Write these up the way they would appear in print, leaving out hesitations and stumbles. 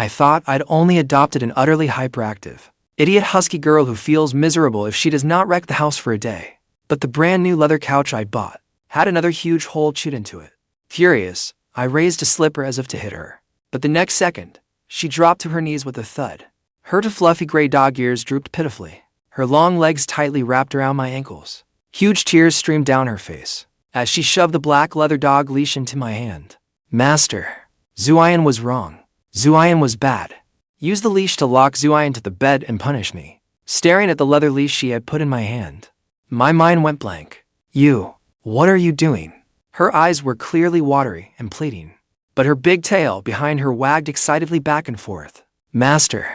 I thought I'd only adopted an utterly hyperactive, idiot husky girl who feels miserable if she does not wreck the house for a day. But the brand new leather couch I bought had another huge hole chewed into it. Furious, I raised a slipper as if to hit her. But the next second, she dropped to her knees with a thud. Her fluffy gray dog ears drooped pitifully. Her long legs tightly wrapped around my ankles. Huge tears streamed down her face as she shoved the black leather dog leash into my hand. Master, Xueyin was wrong. Xueyin was bad. Use the leash to lock Xueyin to the bed and punish me. Staring at the leather leash she had put in my hand, my mind went blank. What are you doing? Her eyes were clearly watery and pleading, but her big tail behind her wagged excitedly back and forth. Master,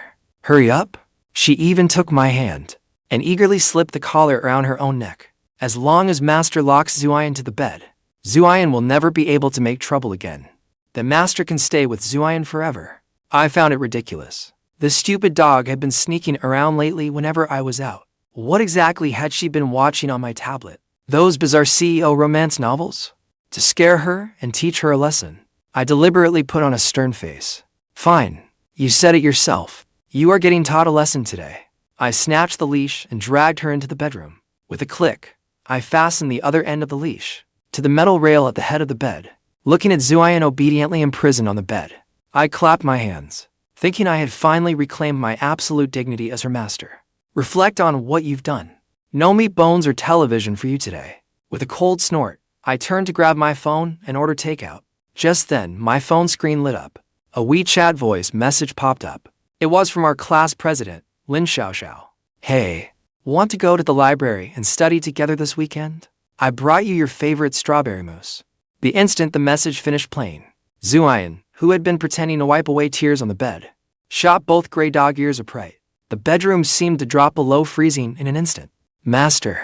hurry up. She even took my hand and eagerly slipped the collar around her own neck. As long as Master locks Xueyin to the bed, Xueyin will never be able to make trouble again. Then Master can stay with Xueyin forever. I found it ridiculous. The stupid dog had been sneaking around lately whenever I was out. What exactly had she been watching on my tablet? Those bizarre CEO romance novels? To scare her and teach her a lesson, I deliberately put on a stern face. Fine, you said it yourself. You are getting taught a lesson today. I snatched the leash and dragged her into the bedroom. With a click, I fastened the other end of the leash to the metal rail at the head of the bed. Looking at Xueyin obediently imprisoned on the bed, I clapped my hands, thinking I had finally reclaimed my absolute dignity as her master. Reflect on what you've done. No meat, bones, or television for you today. With a cold snort, I turned to grab my phone and order takeout. Just then, my phone screen lit up. A WeChat voice message popped up. It was from our class president, Lin Xiaoxiao. Hey, want to go to the library and study together this weekend? I brought you your favorite strawberry mousse. The instant the message finished playing, Xueyin, who had been pretending to wipe away tears on the bed, shot both gray dog ears upright. The bedroom seemed to drop below freezing in an instant. Master.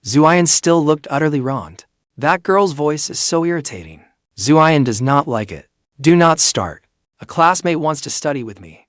Xueyin still looked utterly wronged. That girl's voice is so irritating. Xueyin does not like it. Do not start. A classmate wants to study with me.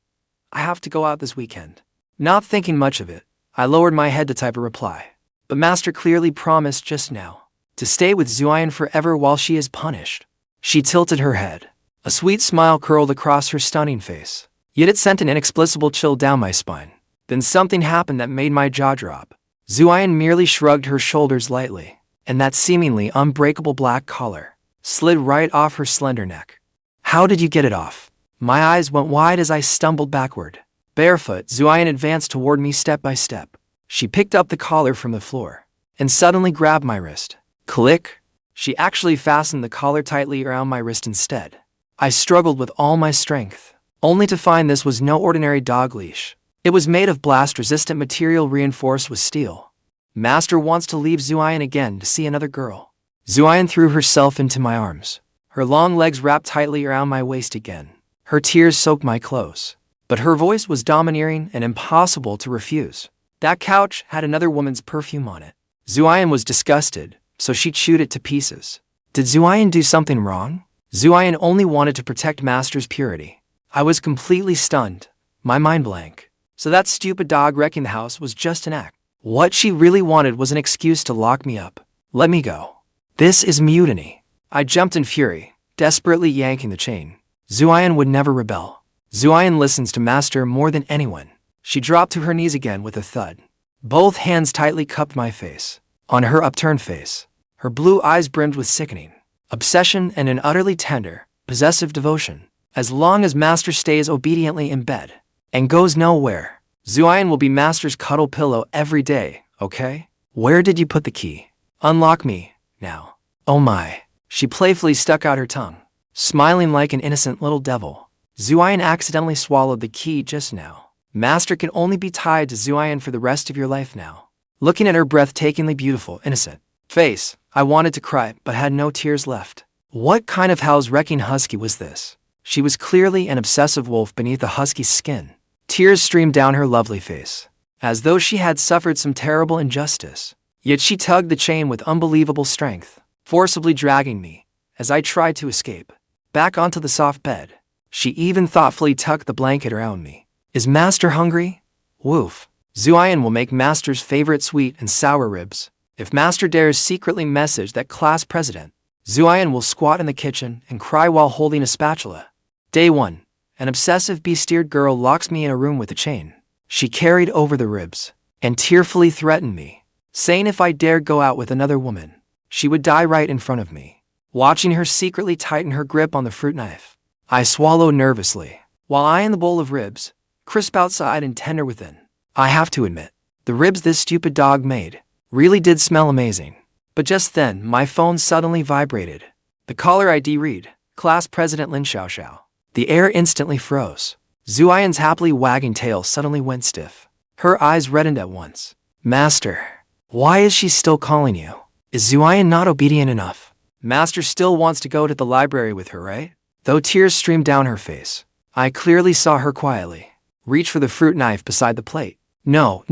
I have to go out this weekend. Not thinking much of it, I lowered my head to type a reply. But Master clearly promised just now to stay with Xueyin forever while she is punished. She tilted her head. A sweet smile curled across her stunning face. Yet it sent an inexplicable chill down my spine. Then something happened that made my jaw drop. Xueyin merely shrugged her shoulders lightly, and that seemingly unbreakable black collar slid right off her slender neck. How did you get it off? My eyes went wide as I stumbled backward. Barefoot, Xueyin advanced toward me step by step. She picked up the collar from the floor and suddenly grabbed my wrist. Click! She actually fastened the collar tightly around my wrist instead. I struggled with all my strength, only to find this was no ordinary dog leash. It was made of blast-resistant material reinforced with steel. Master wants to leave Xueyin again to see another girl. Xueyin threw herself into my arms. Her long legs wrapped tightly around my waist again. Her tears soaked my clothes, but her voice was domineering and impossible to refuse. That couch had another woman's perfume on it. Xueyin was disgusted, so she chewed it to pieces. Did Xueyin do something wrong? Xueyin only wanted to protect Master's purity. I was completely stunned, my mind blank. So that stupid dog wrecking the house was just an act. What she really wanted was an excuse to lock me up. Let me go. This is mutiny. I jumped in fury, desperately yanking the chain. Xueyin would never rebel. Xueyin listens to Master more than anyone. She dropped to her knees again with a thud. Both hands tightly cupped my face. On her upturned face, her blue eyes brimmed with sickening obsession and an utterly tender, possessive devotion. As long as Master stays obediently in bed and goes nowhere, Xueyin will be Master's cuddle pillow every day, okay? Where did you put the key? Unlock me, now. Oh my. She playfully stuck out her tongue, smiling like an innocent little devil. Xueyin accidentally swallowed the key just now. Master can only be tied to Xueyin for the rest of your life now. Looking at her breathtakingly beautiful, innocent face, I wanted to cry but had no tears left. What kind of hell's wrecking husky was this? She was clearly an obsessive wolf beneath a husky's skin. Tears streamed down her lovely face, as though she had suffered some terrible injustice. Yet she tugged the chain with unbelievable strength, forcibly dragging me, as I tried to escape, back onto the soft bed. She even thoughtfully tucked the blanket around me. Is Master hungry? Woof. Xueyin will make Master's favorite sweet and sour ribs. If Master dares secretly message that class president, Xueyin will squat in the kitchen and cry while holding a spatula. Day 1. An obsessive besteered girl locks me in a room with a chain she carried over the ribs and tearfully threatened me, saying if I dared go out with another woman, she would die right in front of me. Watching her secretly tighten her grip on the fruit knife, I swallowed nervously, while eyeing the bowl of ribs, crisp outside and tender within. I have to admit, the ribs this stupid dog made really did smell amazing. But just then, my phone suddenly vibrated. The caller ID read, Class President Lin Xiaoxiao. The air instantly froze. Xueyin's happily wagging tail suddenly went stiff. Her eyes reddened at once. Master, why is she still calling you? Is Xueyin not obedient enough? Master still wants to go to the library with her, right? Though tears streamed down her face, I clearly saw her quietly reach for the fruit knife beside the plate. No,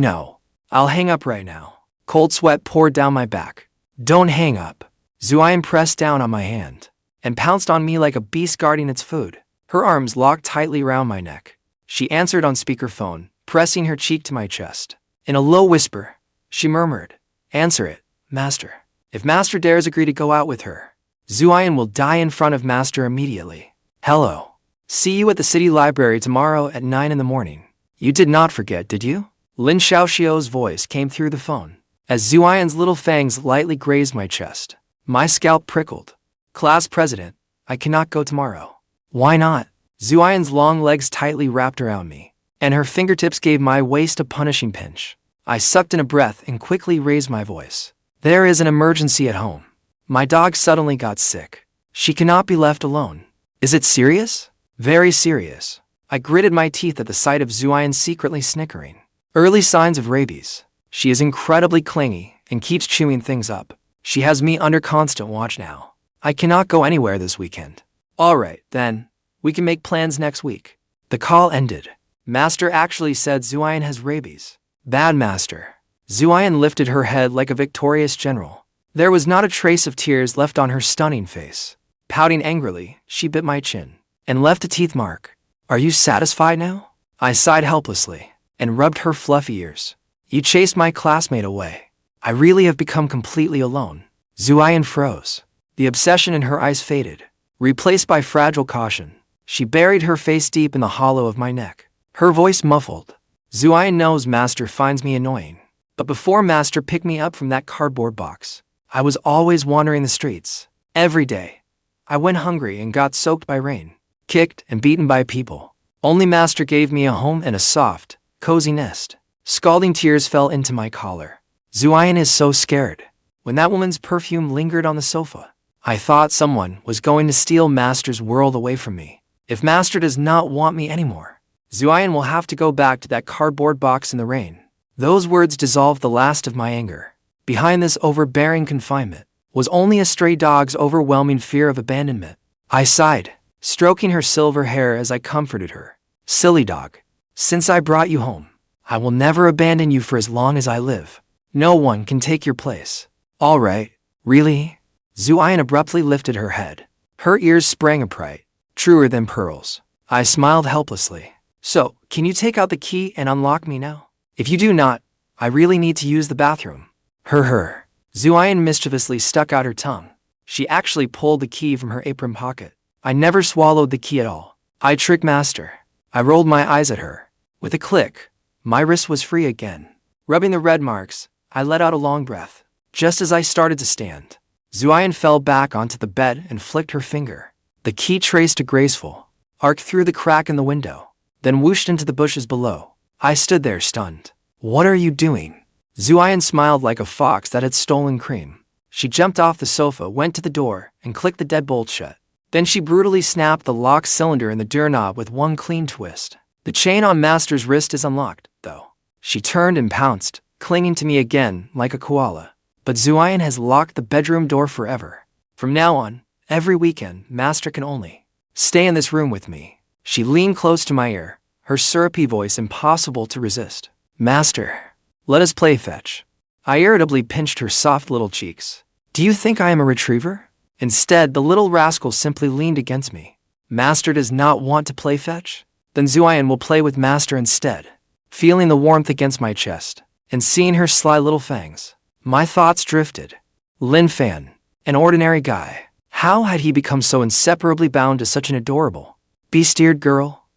I'll hang up right now. Cold sweat poured down my back. Don't hang up. Xueyin pressed down on my hand and pounced on me like a beast guarding its food. Her arms locked tightly round my neck. She answered on speakerphone, pressing her cheek to my chest. In a low whisper, she murmured, Answer it, Master. If Master dares agree to go out with her, Xueyin will die in front of Master immediately. Hello. See you at the city library tomorrow at 9 in the morning. You did not forget, did you? Lin Xiaoxiao's voice came through the phone. As Xueyin's little fangs lightly grazed my chest, my scalp prickled. Class President, I cannot go tomorrow. Why not? Xueyin's long legs tightly wrapped around me, and her fingertips gave my waist a punishing pinch. I sucked in a breath and quickly raised my voice. There is an emergency at home. My dog suddenly got sick. She cannot be left alone. Is it serious? Very serious. I gritted my teeth at the sight of Xueyin secretly snickering. Early signs of rabies. She is incredibly clingy and keeps chewing things up. She has me under constant watch now. I cannot go anywhere this weekend. All right, then. We can make plans next week. The call ended. Master actually said Xueyin has rabies. Bad Master. Xueyin lifted her head like a victorious general. There was not a trace of tears left on her stunning face. Pouting angrily, she bit my chin and left a teeth mark. Are you satisfied now? I sighed helplessly and rubbed her fluffy ears. You chased my classmate away. I really have become completely alone. Xueyin froze. The obsession in her eyes faded, replaced by fragile caution. She buried her face deep in the hollow of my neck. Her voice muffled. Xueyin knows Master finds me annoying. But before Master picked me up from that cardboard box, I was always wandering the streets. Every day. I went hungry and got soaked by rain, kicked and beaten by people. Only Master gave me a home and a soft, cozy nest. Scalding tears fell into my collar. Xueyin is so scared. When that woman's perfume lingered on the sofa, I thought someone was going to steal Master's world away from me. If Master does not want me anymore, Xueyin will have to go back to that cardboard box in the rain. Those words dissolved the last of my anger. Behind this overbearing confinement was only a stray dog's overwhelming fear of abandonment. I sighed, stroking her silver hair as I comforted her. Silly dog. Since I brought you home, I will never abandon you for as long as I live. No one can take your place. All right, really? Xueyin abruptly lifted her head. Her ears sprang upright, truer than pearls. I smiled helplessly. So, can you take out the key and unlock me now? If you do not, I really need to use the bathroom. Her. Xueyin mischievously stuck out her tongue. She actually pulled the key from her apron pocket. I never swallowed the key at all. I tricked Master. I rolled my eyes at her. With a click, my wrist was free again. Rubbing the red marks, I let out a long breath. Just as I started to stand, Xueyin fell back onto the bed and flicked her finger. The key traced a graceful arc through the crack in the window, then whooshed into the bushes below. I stood there stunned. What are you doing? Xueyin smiled like a fox that had stolen cream. She jumped off the sofa, went to the door, and clicked the deadbolt shut. Then she brutally snapped the lock cylinder in the doorknob with one clean twist. The chain on Master's wrist is unlocked, though. She turned and pounced, clinging to me again like a koala. But Xueyin has locked the bedroom door forever. From now on, every weekend, Master can only stay in this room with me. She leaned close to my ear, her syrupy voice impossible to resist. Master, let us play fetch. I irritably pinched her soft little cheeks. Do you think I am a retriever? Instead, the little rascal simply leaned against me. Master does not want to play fetch? Then Xueyin will play with Master instead. Feeling the warmth against my chest, and seeing her sly little fangs, my thoughts drifted. Lin Fan, an ordinary guy. How had he become so inseparably bound to such an adorable, bestiared girl?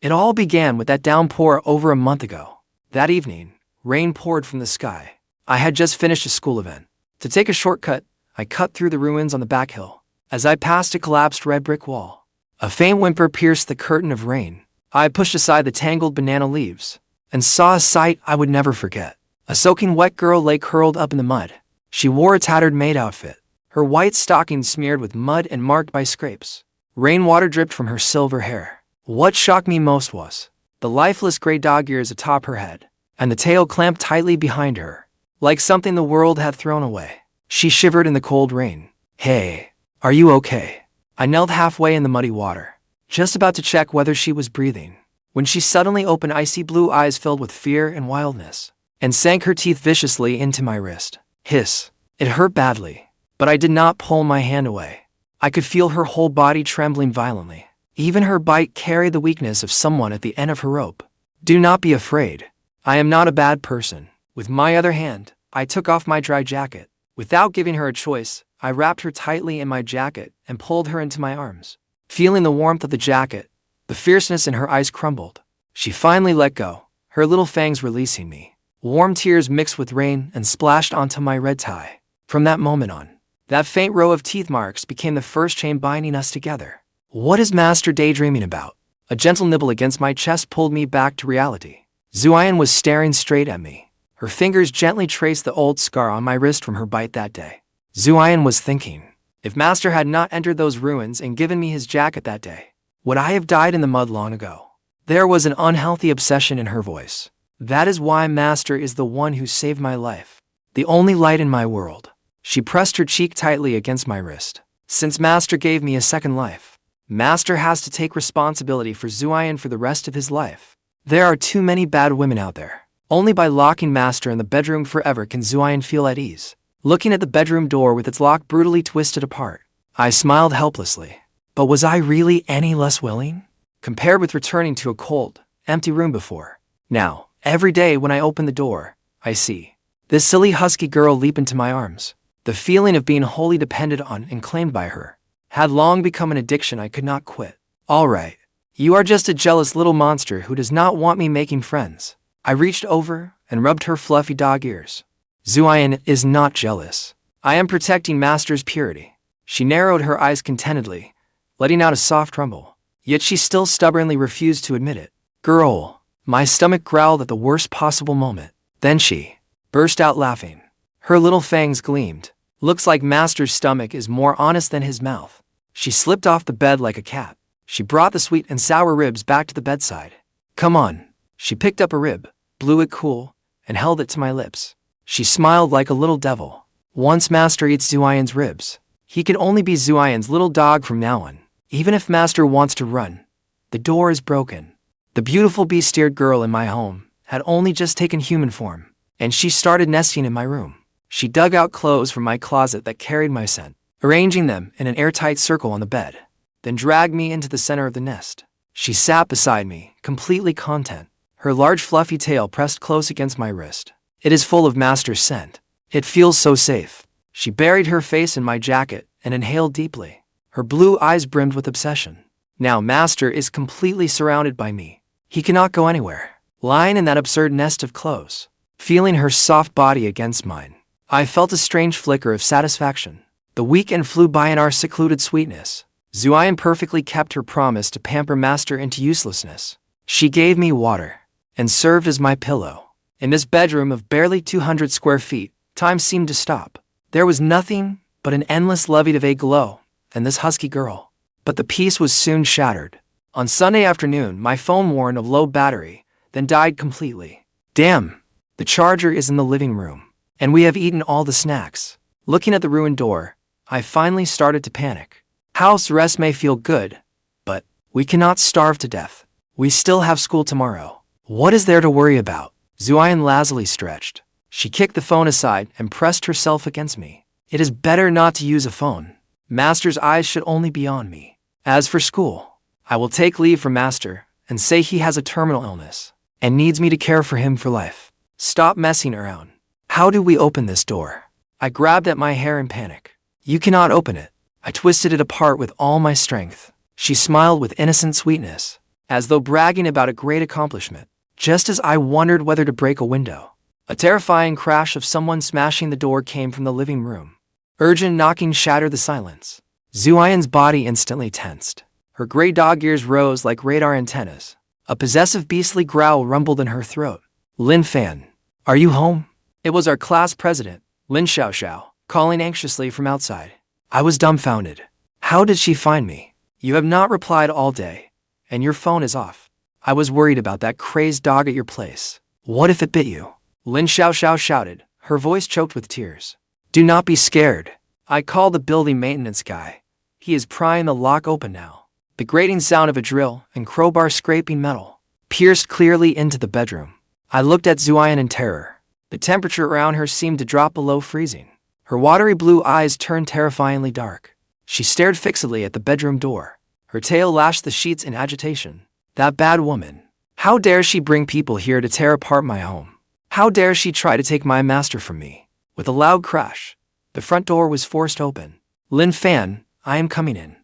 It all began with that downpour over a month ago. That evening, rain poured from the sky. I had just finished a school event. To take a shortcut, I cut through the ruins on the back hill. As I passed a collapsed red brick wall, a faint whimper pierced the curtain of rain. I pushed aside the tangled banana leaves and saw a sight I would never forget. A soaking wet girl lay curled up in the mud. She wore a tattered maid outfit, her white stockings smeared with mud and marked by scrapes. Rainwater dripped from her silver hair. What shocked me most was the lifeless gray dog ears atop her head, and the tail clamped tightly behind her, like something the world had thrown away. She shivered in the cold rain. "Hey, are you okay?" I knelt halfway in the muddy water, just about to check whether she was breathing, when she suddenly opened icy blue eyes filled with fear and wildness, and sank her teeth viciously into my wrist. Hiss. It hurt badly, but I did not pull my hand away. I could feel her whole body trembling violently. Even her bite carried the weakness of someone at the end of her rope. "Do not be afraid. I am not a bad person." With my other hand, I took off my dry jacket. Without giving her a choice, I wrapped her tightly in my jacket and pulled her into my arms. Feeling the warmth of the jacket, the fierceness in her eyes crumbled. She finally let go, her little fangs releasing me. Warm tears mixed with rain and splashed onto my red tie. From that moment on, that faint row of teeth marks became the first chain binding us together. What is Master daydreaming about? A gentle nibble against my chest pulled me back to reality. Xueyin was staring straight at me. Her fingers gently traced the old scar on my wrist from her bite that day. Xueyin was thinking, if Master had not entered those ruins and given me his jacket that day, would I have died in the mud long ago? There was an unhealthy obsession in her voice. That is why Master is the one who saved my life, the only light in my world. She pressed her cheek tightly against my wrist. Since Master gave me a second life, Master has to take responsibility for Xueyin for the rest of his life. There are too many bad women out there. Only by locking Master in the bedroom forever can Xueyin feel at ease. Looking at the bedroom door with its lock brutally twisted apart, I smiled helplessly. But was I really any less willing? Compared with returning to a cold, empty room before. Now, every day when I open the door, I see this silly husky girl leap into my arms. The feeling of being wholly depended on and claimed by her had long become an addiction I could not quit. "All right, you are just a jealous little monster who does not want me making friends." I reached over and rubbed her fluffy dog ears. "Xueyin is not jealous. I am protecting Master's purity." She narrowed her eyes contentedly, letting out a soft rumble. Yet she still stubbornly refused to admit it. "Girl." My stomach growled at the worst possible moment. Then she burst out laughing. Her little fangs gleamed. "Looks like Master's stomach is more honest than his mouth." She slipped off the bed like a cat. She brought the sweet and sour ribs back to the bedside. "Come on." She picked up a rib, blew it cool, and held it to my lips. She smiled like a little devil. Once Master eats Xueyin's ribs, he can only be Xueyin's little dog from now on. Even if Master wants to run, the door is broken. The beautiful bee-steered girl in my home had only just taken human form, and she started nesting in my room. She dug out clothes from my closet that carried my scent, arranging them in an airtight circle on the bed, then dragged me into the center of the nest. She sat beside me, completely content, her large fluffy tail pressed close against my wrist. "It is full of Master's scent. It feels so safe." She buried her face in my jacket and inhaled deeply. Her blue eyes brimmed with obsession. Now Master is completely surrounded by me. He cannot go anywhere. Lying in that absurd nest of clothes, feeling her soft body against mine, I felt a strange flicker of satisfaction. The weekend flew by in our secluded sweetness. Xueyin perfectly kept her promise to pamper Master into uselessness. She gave me water and served as my pillow. In this bedroom of barely 200 square feet, time seemed to stop. There was nothing but an endless lovey-dovey glow and this husky girl. But the peace was soon shattered. On Sunday afternoon, my phone warned of low battery, then died completely. Damn, the charger is in the living room, and we have eaten all the snacks. Looking at the ruined door, I finally started to panic. House arrest may feel good, but we cannot starve to death. We still have school tomorrow. What is there to worry about? Xueyin lazily stretched. She kicked the phone aside and pressed herself against me. It is better not to use a phone. Master's eyes should only be on me. As for school, I will take leave from Master and say he has a terminal illness and needs me to care for him for life. Stop messing around. How do we open this door? I grabbed at my hair in panic. You cannot open it. I twisted it apart with all my strength. She smiled with innocent sweetness. as though bragging about a great accomplishment. Just as I wondered whether to break a window, a terrifying crash of someone smashing the door came from the living room. Urgent knocking shattered the silence. Xueyan's body instantly tensed. Her gray dog ears rose like radar antennas. A possessive beastly growl rumbled in her throat. Lin Fan, are you home? It was our class president, Lin Xiaoxiao, calling anxiously from outside. I was dumbfounded. How did she find me? You have not replied all day, and your phone is off. I was worried about that crazed dog at your place. What if it bit you? Lin Xiaoxiao shouted, her voice choked with tears. Do not be scared. I called the building maintenance guy. He is prying the lock open now. The grating sound of a drill and crowbar scraping metal pierced clearly into the bedroom. I looked at Xueyin in terror. The temperature around her seemed to drop below freezing. Her watery blue eyes turned terrifyingly dark. She stared fixedly at the bedroom door. Her tail lashed the sheets in agitation. That bad woman. How dare she bring people here to tear apart my home? How dare she try to take my master from me? With a loud crash, the front door was forced open. Lin Fan, I am coming in.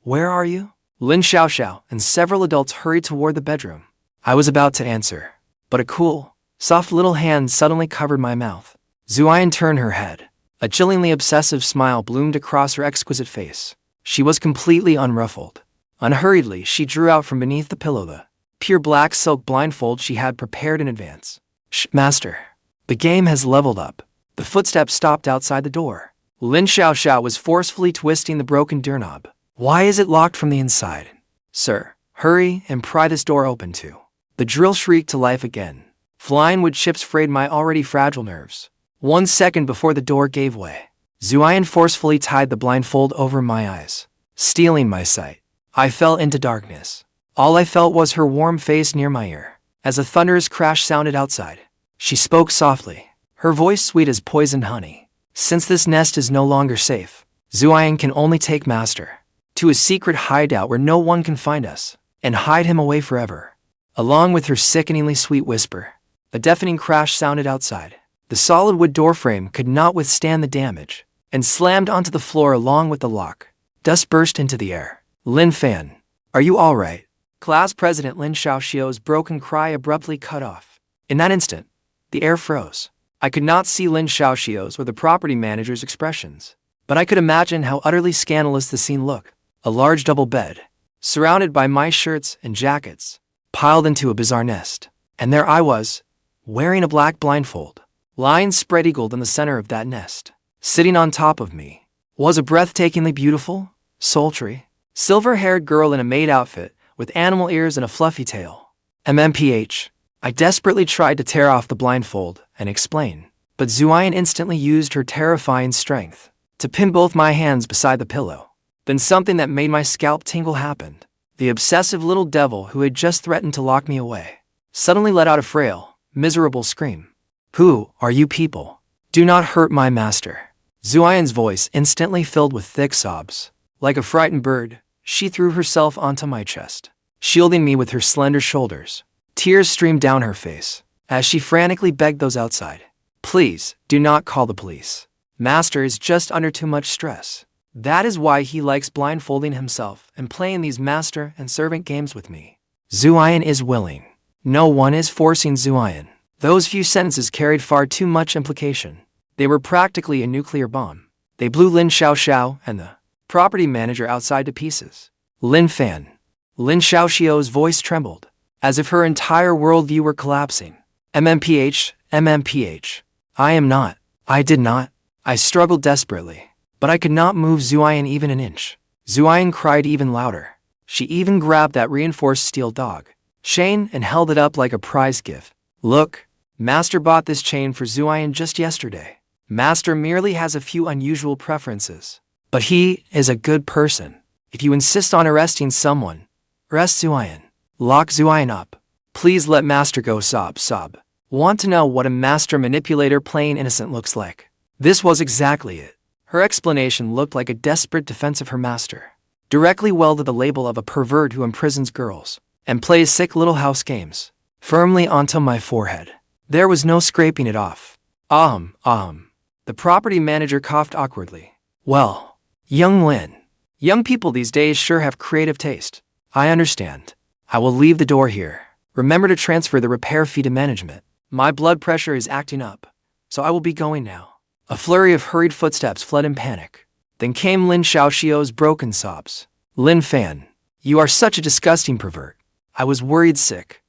Where are you? Lin Xiaoxiao and several adults hurried toward the bedroom. I was about to answer, but a cool, soft little hand suddenly covered my mouth. Xueyin turned her head. A chillingly obsessive smile bloomed across her exquisite face. She was completely unruffled. Unhurriedly, she drew out from beneath the pillow the pure black silk blindfold she had prepared in advance. Shh, master. The game has leveled up. The footsteps stopped outside the door. Lin Xiaoxiao was forcefully twisting the broken doorknob. Why is it locked from the inside? Sir, hurry and pry this door open too. The drill shrieked to life again. Flying wood chips frayed my already fragile nerves. 1 second before the door gave way, Xueyin forcefully tied the blindfold over my eyes, stealing my sight. I fell into darkness. All I felt was her warm face near my ear. As a thunderous crash sounded outside, she spoke softly, her voice sweet as poisoned honey. Since this nest is no longer safe, Xueyin can only take master to a secret hideout where no one can find us, and hide him away forever. Along with her sickeningly sweet whisper, a deafening crash sounded outside. The solid wood doorframe could not withstand the damage, and slammed onto the floor along with the lock. Dust burst into the air. Lin Fan, are you all right? Class President Lin Xiaoxiao's broken cry abruptly cut off. In that instant, the air froze. I could not see Lin Xiaoxiao's or the property manager's expressions, but I could imagine how utterly scandalous the scene looked. A large double bed, surrounded by my shirts and jackets, piled into a bizarre nest. And there I was, wearing a black blindfold. Lying spread-eagled in the center of that nest, sitting on top of me, was a breathtakingly beautiful, sultry, silver-haired girl in a maid outfit with animal ears and a fluffy tail. MMPH. I desperately tried to tear off the blindfold and explain, but Xueyin instantly used her terrifying strength to pin both my hands beside the pillow. Then something that made my scalp tingle happened. The obsessive little devil who had just threatened to lock me away suddenly let out a frail, miserable scream. Who are you people? Do not hurt my master. Xueyin's voice instantly filled with thick sobs. Like a frightened bird, she threw herself onto my chest, shielding me with her slender shoulders. Tears streamed down her face as she frantically begged those outside. Please, do not call the police. Master is just under too much stress. That is why he likes blindfolding himself and playing these master and servant games with me. Xueyin is willing. No one is forcing Xueyin. Those few sentences carried far too much implication. They were practically a nuclear bomb. They blew Lin Xiaoxiao and the property manager outside to pieces. Lin Fan. Lin Xiaoxiao's voice trembled, as if her entire worldview were collapsing. MMPH, MMPH. I did not. I struggled desperately, but I could not move Xueyin even an inch. Xueyin cried even louder. She even grabbed that reinforced steel dog, Xueyin, and held it up like a prize gift. Look, Master bought this chain for Xueyin just yesterday. Master merely has a few unusual preferences, but he is a good person. If you insist on arresting someone, arrest Xueyin. Lock Xueyin up. Please let Master go. Sob. Want to know what a master manipulator playing innocent looks like? This was exactly it. Her explanation looked like a desperate defense of her master, directly welded the label of a pervert who imprisons girls and plays sick little house games firmly onto my forehead. There was no scraping it off. The property manager coughed awkwardly. Well, young Lin. Young people these days sure have creative taste. I understand. I will leave the door here. Remember to transfer the repair fee to management. My blood pressure is acting up, so I will be going now. A flurry of hurried footsteps fled in panic. Then came Lin Xiaoxiao's broken sobs. Lin Fan, you are such a disgusting pervert. I was worried sick,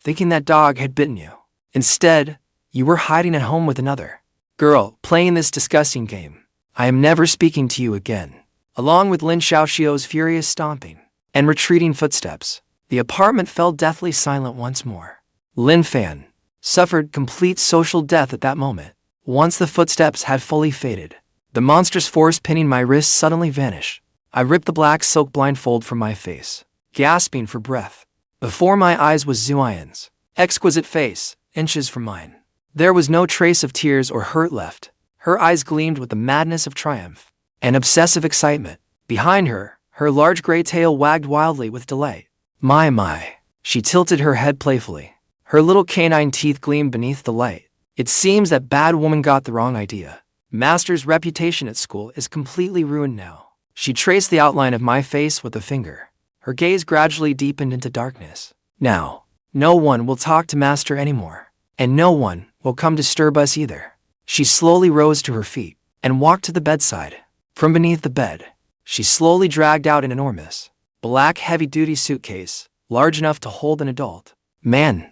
thinking that dog had bitten you. Instead, you were hiding at home with another girl, playing this disgusting game. I am never speaking to you again. Along with Lin Xiaoxiao's furious stomping and retreating footsteps, the apartment fell deathly silent once more. Lin Fan suffered complete social death at that moment. Once the footsteps had fully faded, the monstrous force pinning my wrists suddenly vanished. I ripped the black silk blindfold from my face, gasping for breath. Before my eyes was Xueyin's exquisite face, inches from mine. There was no trace of tears or hurt left. Her eyes gleamed with the madness of triumph and obsessive excitement. Behind her, her large gray tail wagged wildly with delight. My. She tilted her head playfully. Her little canine teeth gleamed beneath the light. It seems that bad woman got the wrong idea. Master's reputation at school is completely ruined now. She traced the outline of my face with a finger. Her gaze gradually deepened into darkness. Now, no one will talk to Master anymore, and no one will come disturb us either. She slowly rose to her feet and walked to the bedside. From beneath the bed, she slowly dragged out an enormous, black heavy-duty suitcase, large enough to hold an adult. Man,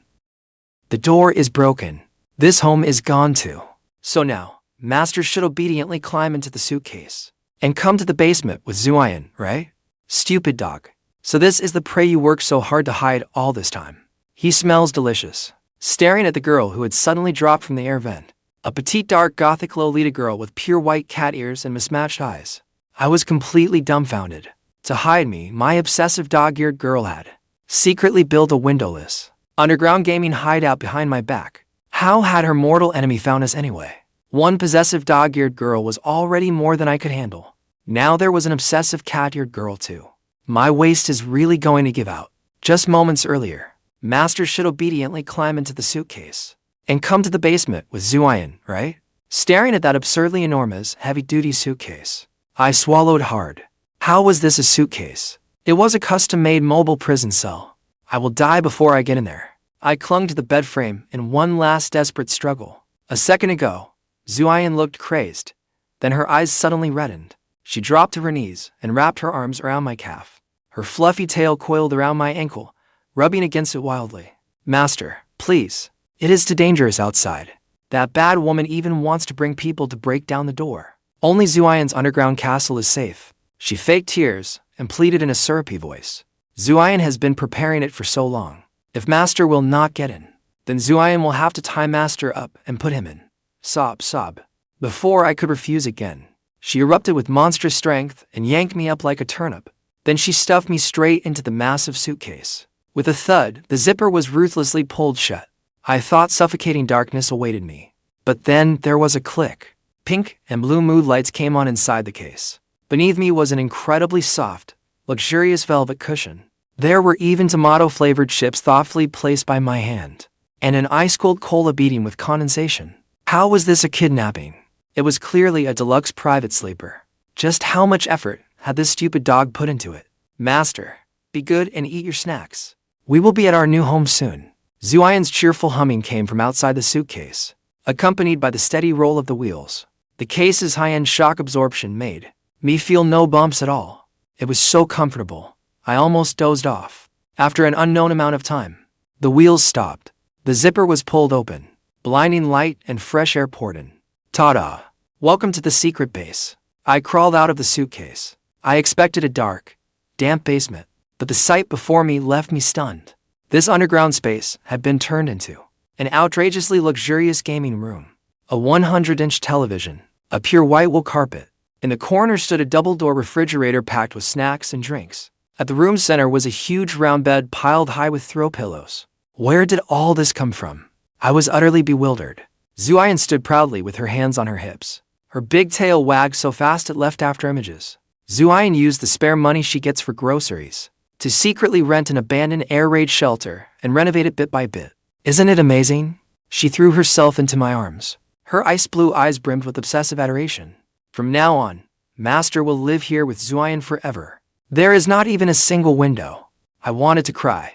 the door is broken. This home is gone too. So now, Master should obediently climb into the suitcase and come to the basement with Xueyin, right? Stupid dog. So this is the prey you worked so hard to hide all this time. He smells delicious. Staring at the girl who had suddenly dropped from the air vent, a petite dark gothic Lolita girl with pure white cat ears and mismatched eyes. I was completely dumbfounded. To hide me, my obsessive dog-eared girl had secretly built a windowless, underground gaming hideout behind my back. How had her mortal enemy found us anyway? One possessive dog-eared girl was already more than I could handle. Now there was an obsessive cat-eared girl too. My waist is really going to give out. Just moments earlier, Master should obediently climb into the suitcase and come to the basement with Xueyin, right? Staring at that absurdly enormous, heavy-duty suitcase, I swallowed hard. How was this a suitcase? It was a custom-made mobile prison cell. I will die before I get in there. I clung to the bed frame in one last desperate struggle. A second ago, Xueyin looked crazed. Then her eyes suddenly reddened. She dropped to her knees and wrapped her arms around my calf. Her fluffy tail coiled around my ankle, rubbing against it wildly. Master, please. It is too dangerous outside. That bad woman even wants to bring people to break down the door. Only Xueyin's underground castle is safe. She faked tears and pleaded in a syrupy voice. Xueyin has been preparing it for so long. If Master will not get in, then Xueyin will have to tie Master up and put him in. Sob. Before I could refuse again, she erupted with monstrous strength and yanked me up like a turnip. Then she stuffed me straight into the massive suitcase. With a thud, the zipper was ruthlessly pulled shut. I thought suffocating darkness awaited me. But then there was a click. Pink and blue mood lights came on inside the case. Beneath me was an incredibly soft, luxurious velvet cushion. There were even tomato-flavored chips thoughtfully placed by my hand, and an ice-cold cola beating with condensation. How was this a kidnapping? It was clearly a deluxe private sleeper. Just how much effort had this stupid dog put into it? Master, be good and eat your snacks. We will be at our new home soon. Xueyin's cheerful humming came from outside the suitcase, accompanied by the steady roll of the wheels. The case's high-end shock absorption made me feel no bumps at all. It was so comfortable, I almost dozed off. After an unknown amount of time, the wheels stopped. The zipper was pulled open. Blinding light and fresh air poured in. Ta-da! Welcome to the secret base. I crawled out of the suitcase. I expected a dark, damp basement, but the sight before me left me stunned. This underground space had been turned into an outrageously luxurious gaming room. A 100-inch television, a pure white wool carpet. In the corner stood a double-door refrigerator packed with snacks and drinks. At the room's center was a huge round bed piled high with throw pillows. Where did all this come from? I was utterly bewildered. Xueyin stood proudly with her hands on her hips. Her big tail wagged so fast it left after images. Xueyin used the spare money she gets for groceries to secretly rent an abandoned air raid shelter and renovate it bit by bit. Isn't it amazing? She threw herself into my arms. Her ice blue eyes brimmed with obsessive adoration. From now on, Master will live here with Xueyin forever. There is not even a single window. I wanted to cry.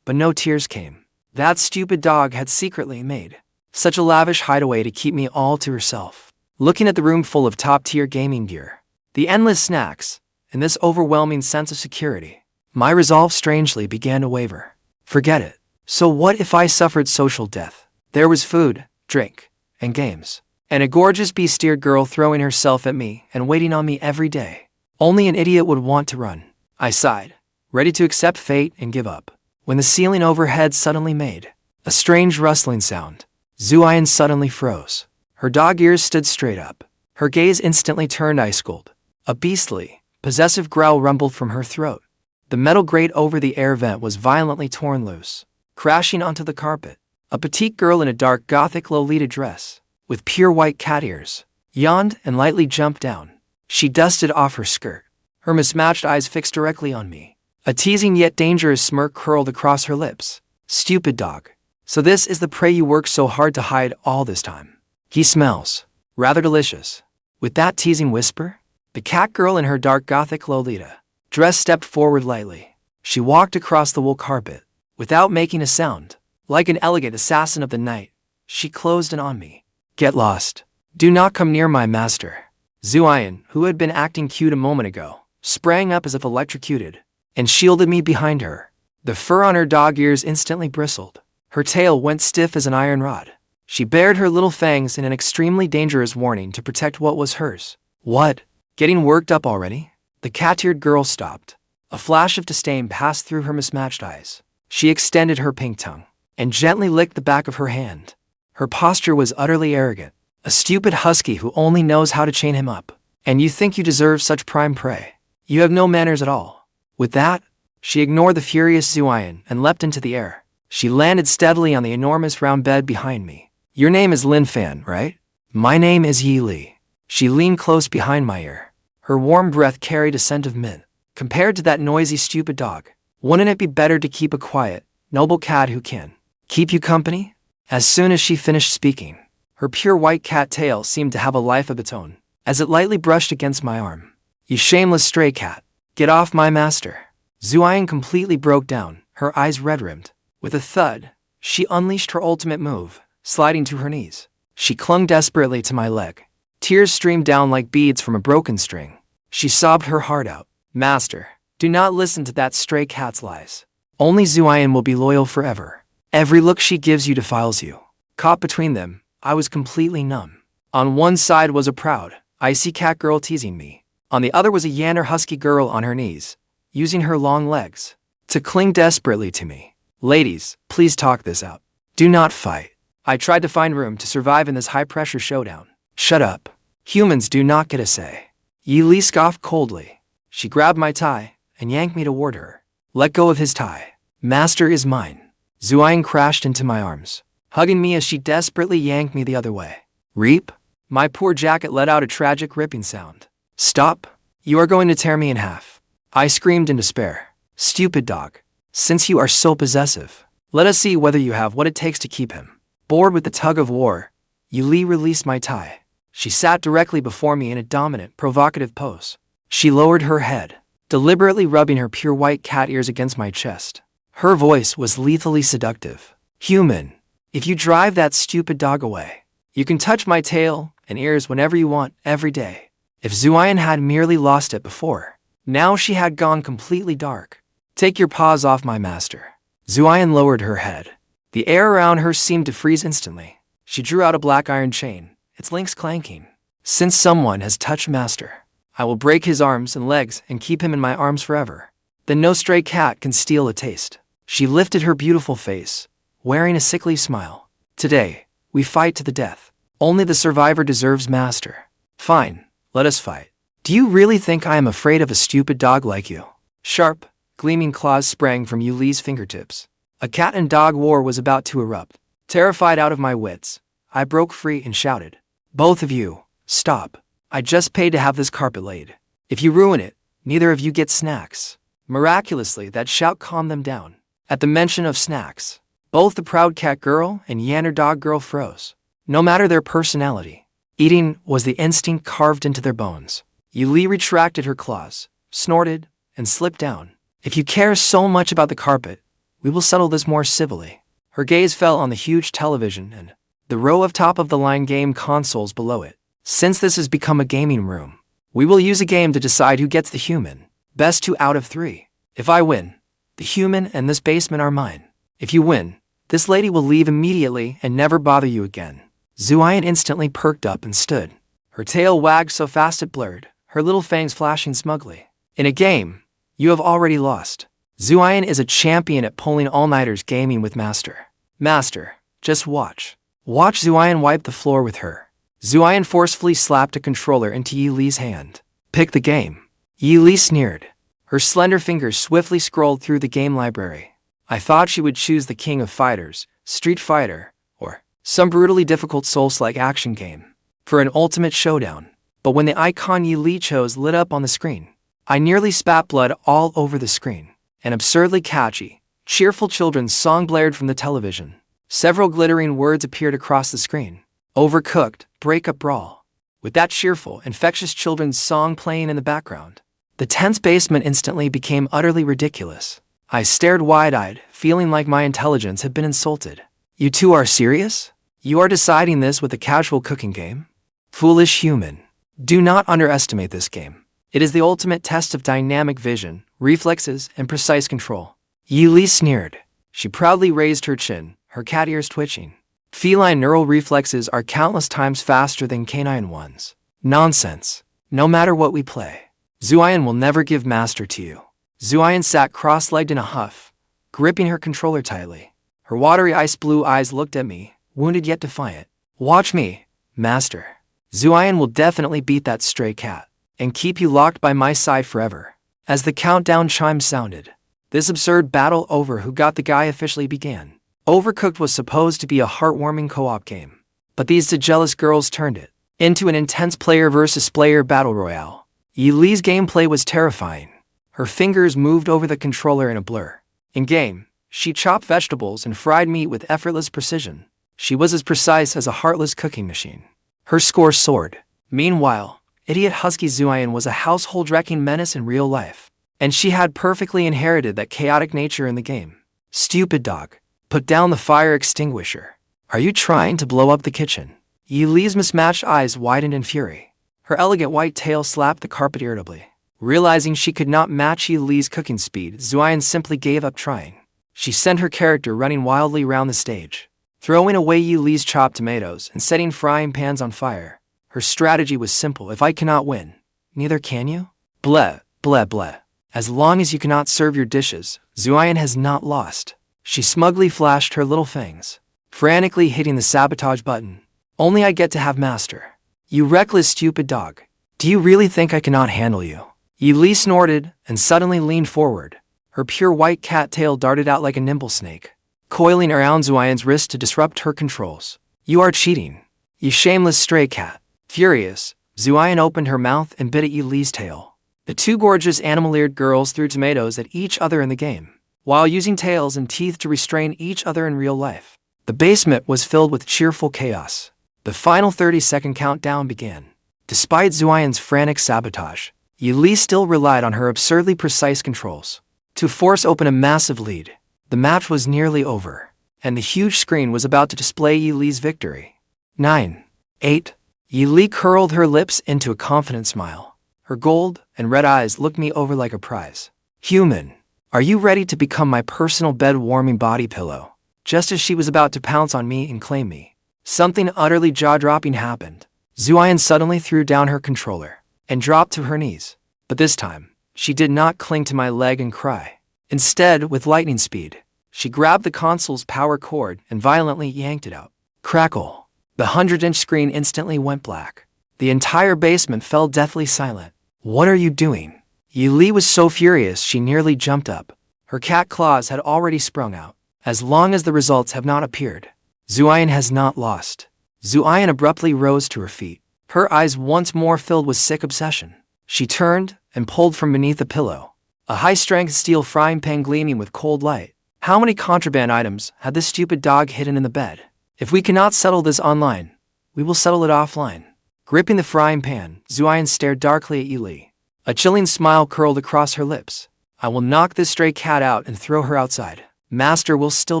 but no tears came. That stupid dog had secretly made such a lavish hideaway to keep me all to herself. Looking at the room full of top-tier gaming gear, the endless snacks, and this overwhelming sense of security, my resolve strangely began to waver. Forget it. So what if I suffered social death? There was food, drink, and games, and a gorgeous bee-steered girl throwing herself at me and waiting on me every day. Only an idiot would want to run. I sighed, ready to accept fate and give up, when the ceiling overhead suddenly made a strange rustling sound. Xueyin suddenly froze. Her dog ears stood straight up. Her gaze instantly turned ice-cold. A beastly, possessive growl rumbled from her throat. The metal grate over the air vent was violently torn loose, crashing onto the carpet. A petite girl in a dark gothic Lolita dress, with pure white cat ears, yawned and lightly jumped down. She dusted off her skirt, her mismatched eyes fixed directly on me. A teasing yet dangerous smirk curled across her lips. Stupid dog. So this is the prey you worked so hard to hide all this time. He smells rather delicious. With that teasing whisper, the cat girl in her dark gothic Lolita dress stepped forward lightly. She walked across the wool carpet, without making a sound. Like an elegant assassin of the night, she closed in on me. Get lost. Do not come near my master. Xueyin, who had been acting cute a moment ago, sprang up as if electrocuted, and shielded me behind her. The fur on her dog ears instantly bristled. Her tail went stiff as an iron rod. She bared her little fangs in an extremely dangerous warning to protect what was hers. What? Getting worked up already? The cat-eared girl stopped. A flash of disdain passed through her mismatched eyes. She extended her pink tongue and gently licked the back of her hand. Her posture was utterly arrogant. A stupid husky who only knows how to chain him up. And you think you deserve such prime prey? You have no manners at all. With that, she ignored the furious Xueyin and leapt into the air. She landed steadily on the enormous round bed behind me. Your name is Lin Fan, right? My name is Yi Li. She leaned close behind my ear. Her warm breath carried a scent of mint. Compared to that noisy, stupid dog, wouldn't it be better to keep a quiet, noble cat who can keep you company? As soon as she finished speaking, her pure white cat tail seemed to have a life of its own, as it lightly brushed against my arm. You shameless stray cat. Get off my master. Xueyin completely broke down, her eyes red-rimmed. With a thud, she unleashed her ultimate move, sliding to her knees. She clung desperately to my leg. Tears streamed down like beads from a broken string. She sobbed her heart out. Master, do not listen to that stray cat's lies. Only Xueyin will be loyal forever. Every look she gives you defiles you. Caught between them, I was completely numb. On one side was a proud, icy cat girl teasing me. On the other was a Yandere Husky girl on her knees, using her long legs to cling desperately to me. Ladies, please talk this out. Do not fight. I tried to find room to survive in this high-pressure showdown. Shut up. Humans do not get a say. Yi Li scoffed coldly. She grabbed my tie and yanked me toward her. Let go of his tie. Master is mine. Xueyin crashed into my arms, hugging me as she desperately yanked me the other way. Reap? My poor jacket let out a tragic ripping sound. Stop. You are going to tear me in half. I screamed in despair. Stupid dog. Since you are so possessive, let us see whether you have what it takes to keep him. Bored with the tug of war, Yi Li released my tie. She sat directly before me in a dominant, provocative pose. She lowered her head, deliberately rubbing her pure white cat ears against my chest. Her voice was lethally seductive. Human, if you drive that stupid dog away, you can touch my tail and ears whenever you want, every day. If Xueyin had merely lost it before, now she had gone completely dark. Take your paws off my master. Xueyin lowered her head. The air around her seemed to freeze instantly. She drew out a black iron chain, its links clanking. Since someone has touched master, I will break his arms and legs and keep him in my arms forever. Then no stray cat can steal a taste. She lifted her beautiful face, wearing a sickly smile. Today, we fight to the death. Only the survivor deserves master. Fine, let us fight. Do you really think I am afraid of a stupid dog like you? Sharp, gleaming claws sprang from Yi Li's fingertips. A cat and dog war was about to erupt. Terrified out of my wits, I broke free and shouted, Both of you, stop. I just paid to have this carpet laid. If you ruin it, neither of you get snacks. Miraculously, that shout calmed them down. At the mention of snacks, both the proud cat girl and Yandere dog girl froze. No matter their personality, eating was the instinct carved into their bones. Yi Li retracted her claws, snorted, and slipped down. If you care so much about the carpet, We will settle this more civilly. Her gaze fell on the huge television and the row of top-of-the-line game consoles below it. Since this has become a gaming room, we will use a game to decide who gets the human. Best 2 out of 3. If I win, the human and this basement are mine. If you win, this lady will leave immediately and never bother you again. Xueyin instantly perked up and stood. Her tail wagged so fast it blurred, her little fangs flashing smugly. In a game, you have already lost. Xueyin is a champion at pulling all-nighters gaming with Master. Master, just watch. Watch Xueyin wipe the floor with her. Xueyin forcefully slapped a controller into Yi Li's hand. Pick the game. Yi Li sneered. Her slender fingers swiftly scrolled through the game library. I thought she would choose the King of Fighters, Street Fighter, or some brutally difficult Souls-like action game for an ultimate showdown. But when the icon Yi Li chose lit up on the screen, I nearly spat blood all over the screen. An absurdly catchy, cheerful children's song blared from the television. Several glittering words appeared across the screen. Overcooked, breakup brawl. With that cheerful, infectious children's song playing in the background, the tense basement instantly became utterly ridiculous. I stared wide-eyed, feeling like my intelligence had been insulted. You two are serious? You are deciding this with a casual cooking game? Foolish human. Do not underestimate this game. It is the ultimate test of dynamic vision, reflexes, and precise control. Yi Li sneered. She proudly raised her chin, her cat ears twitching. Feline neural reflexes are countless times faster than canine ones. Nonsense. No matter what we play, Xueyin will never give Master to you. Xueyin sat cross-legged in a huff, gripping her controller tightly. Her watery ice-blue eyes looked at me, wounded yet defiant. Watch me, Master. Xueyin will definitely beat that stray cat and keep you locked by my side forever. As the countdown chimes sounded, this absurd battle over who got the guy officially began. Overcooked was supposed to be a heartwarming co-op game, but these two jealous girls turned it into an intense player versus player battle royale. Yi Li's gameplay was terrifying. Her fingers moved over the controller in a blur. In-game, she chopped vegetables and fried meat with effortless precision. She was as precise as a heartless cooking machine. Her score soared. Meanwhile, Idiot Husky Xueyin was a household-wrecking menace in real life, and she had perfectly inherited that chaotic nature in the game. Stupid dog. Put down the fire extinguisher. Are you trying to blow up the kitchen? Yi Li's mismatched eyes widened in fury. Her elegant white tail slapped the carpet irritably. Realizing she could not match Yi Li's cooking speed, Xueyin simply gave up trying. She sent her character running wildly around the stage, throwing away Yi Li's chopped tomatoes and setting frying pans on fire. Her strategy was simple: if I cannot win, neither can you. Bleh, bleh, bleh. As long as you cannot serve your dishes, Xueyin has not lost. She smugly flashed her little fangs, frantically hitting the sabotage button. Only I get to have Master. You reckless stupid dog. Do you really think I cannot handle you? Yi Li snorted and suddenly leaned forward. Her pure white cat tail darted out like a nimble snake, coiling around Xueyin's wrist to disrupt her controls. You are cheating, you shameless stray cat. Furious, Xueyin opened her mouth and bit at Yi Li's tail. The two gorgeous animal-eared girls threw tomatoes at each other in the game, while using tails and teeth to restrain each other in real life. The basement was filled with cheerful chaos. The final 30-second countdown began. Despite Xueyin's frantic sabotage, Yi Li still relied on her absurdly precise controls to force open a massive lead. The match was nearly over, and the huge screen was about to display Yi Li's victory. 9. 8. Yi Li curled her lips into a confident smile. Her gold and red eyes looked me over like a prize. Human, are you ready to become my personal bed-warming body pillow? Just as she was about to pounce on me and claim me, something utterly jaw-dropping happened. Xueyin suddenly threw down her controller and dropped to her knees. But this time, she did not cling to my leg and cry. Instead, with lightning speed, she grabbed the console's power cord and violently yanked it out. Crackle. The 100-inch screen instantly went black. The entire basement fell deathly silent. What are you doing? Yi Li was so furious she nearly jumped up. Her cat claws had already sprung out. As long as the results have not appeared, Xueyin has not lost. Xueyin abruptly rose to her feet, her eyes once more filled with sick obsession. She turned and pulled from beneath a pillow a high-strength steel frying pan gleaming with cold light. How many contraband items had this stupid dog hidden in the bed? If we cannot settle this online, we will settle it offline. Gripping the frying pan, Xueyin stared darkly at Yi Li. A chilling smile curled across her lips. I will knock this stray cat out and throw her outside. Master will still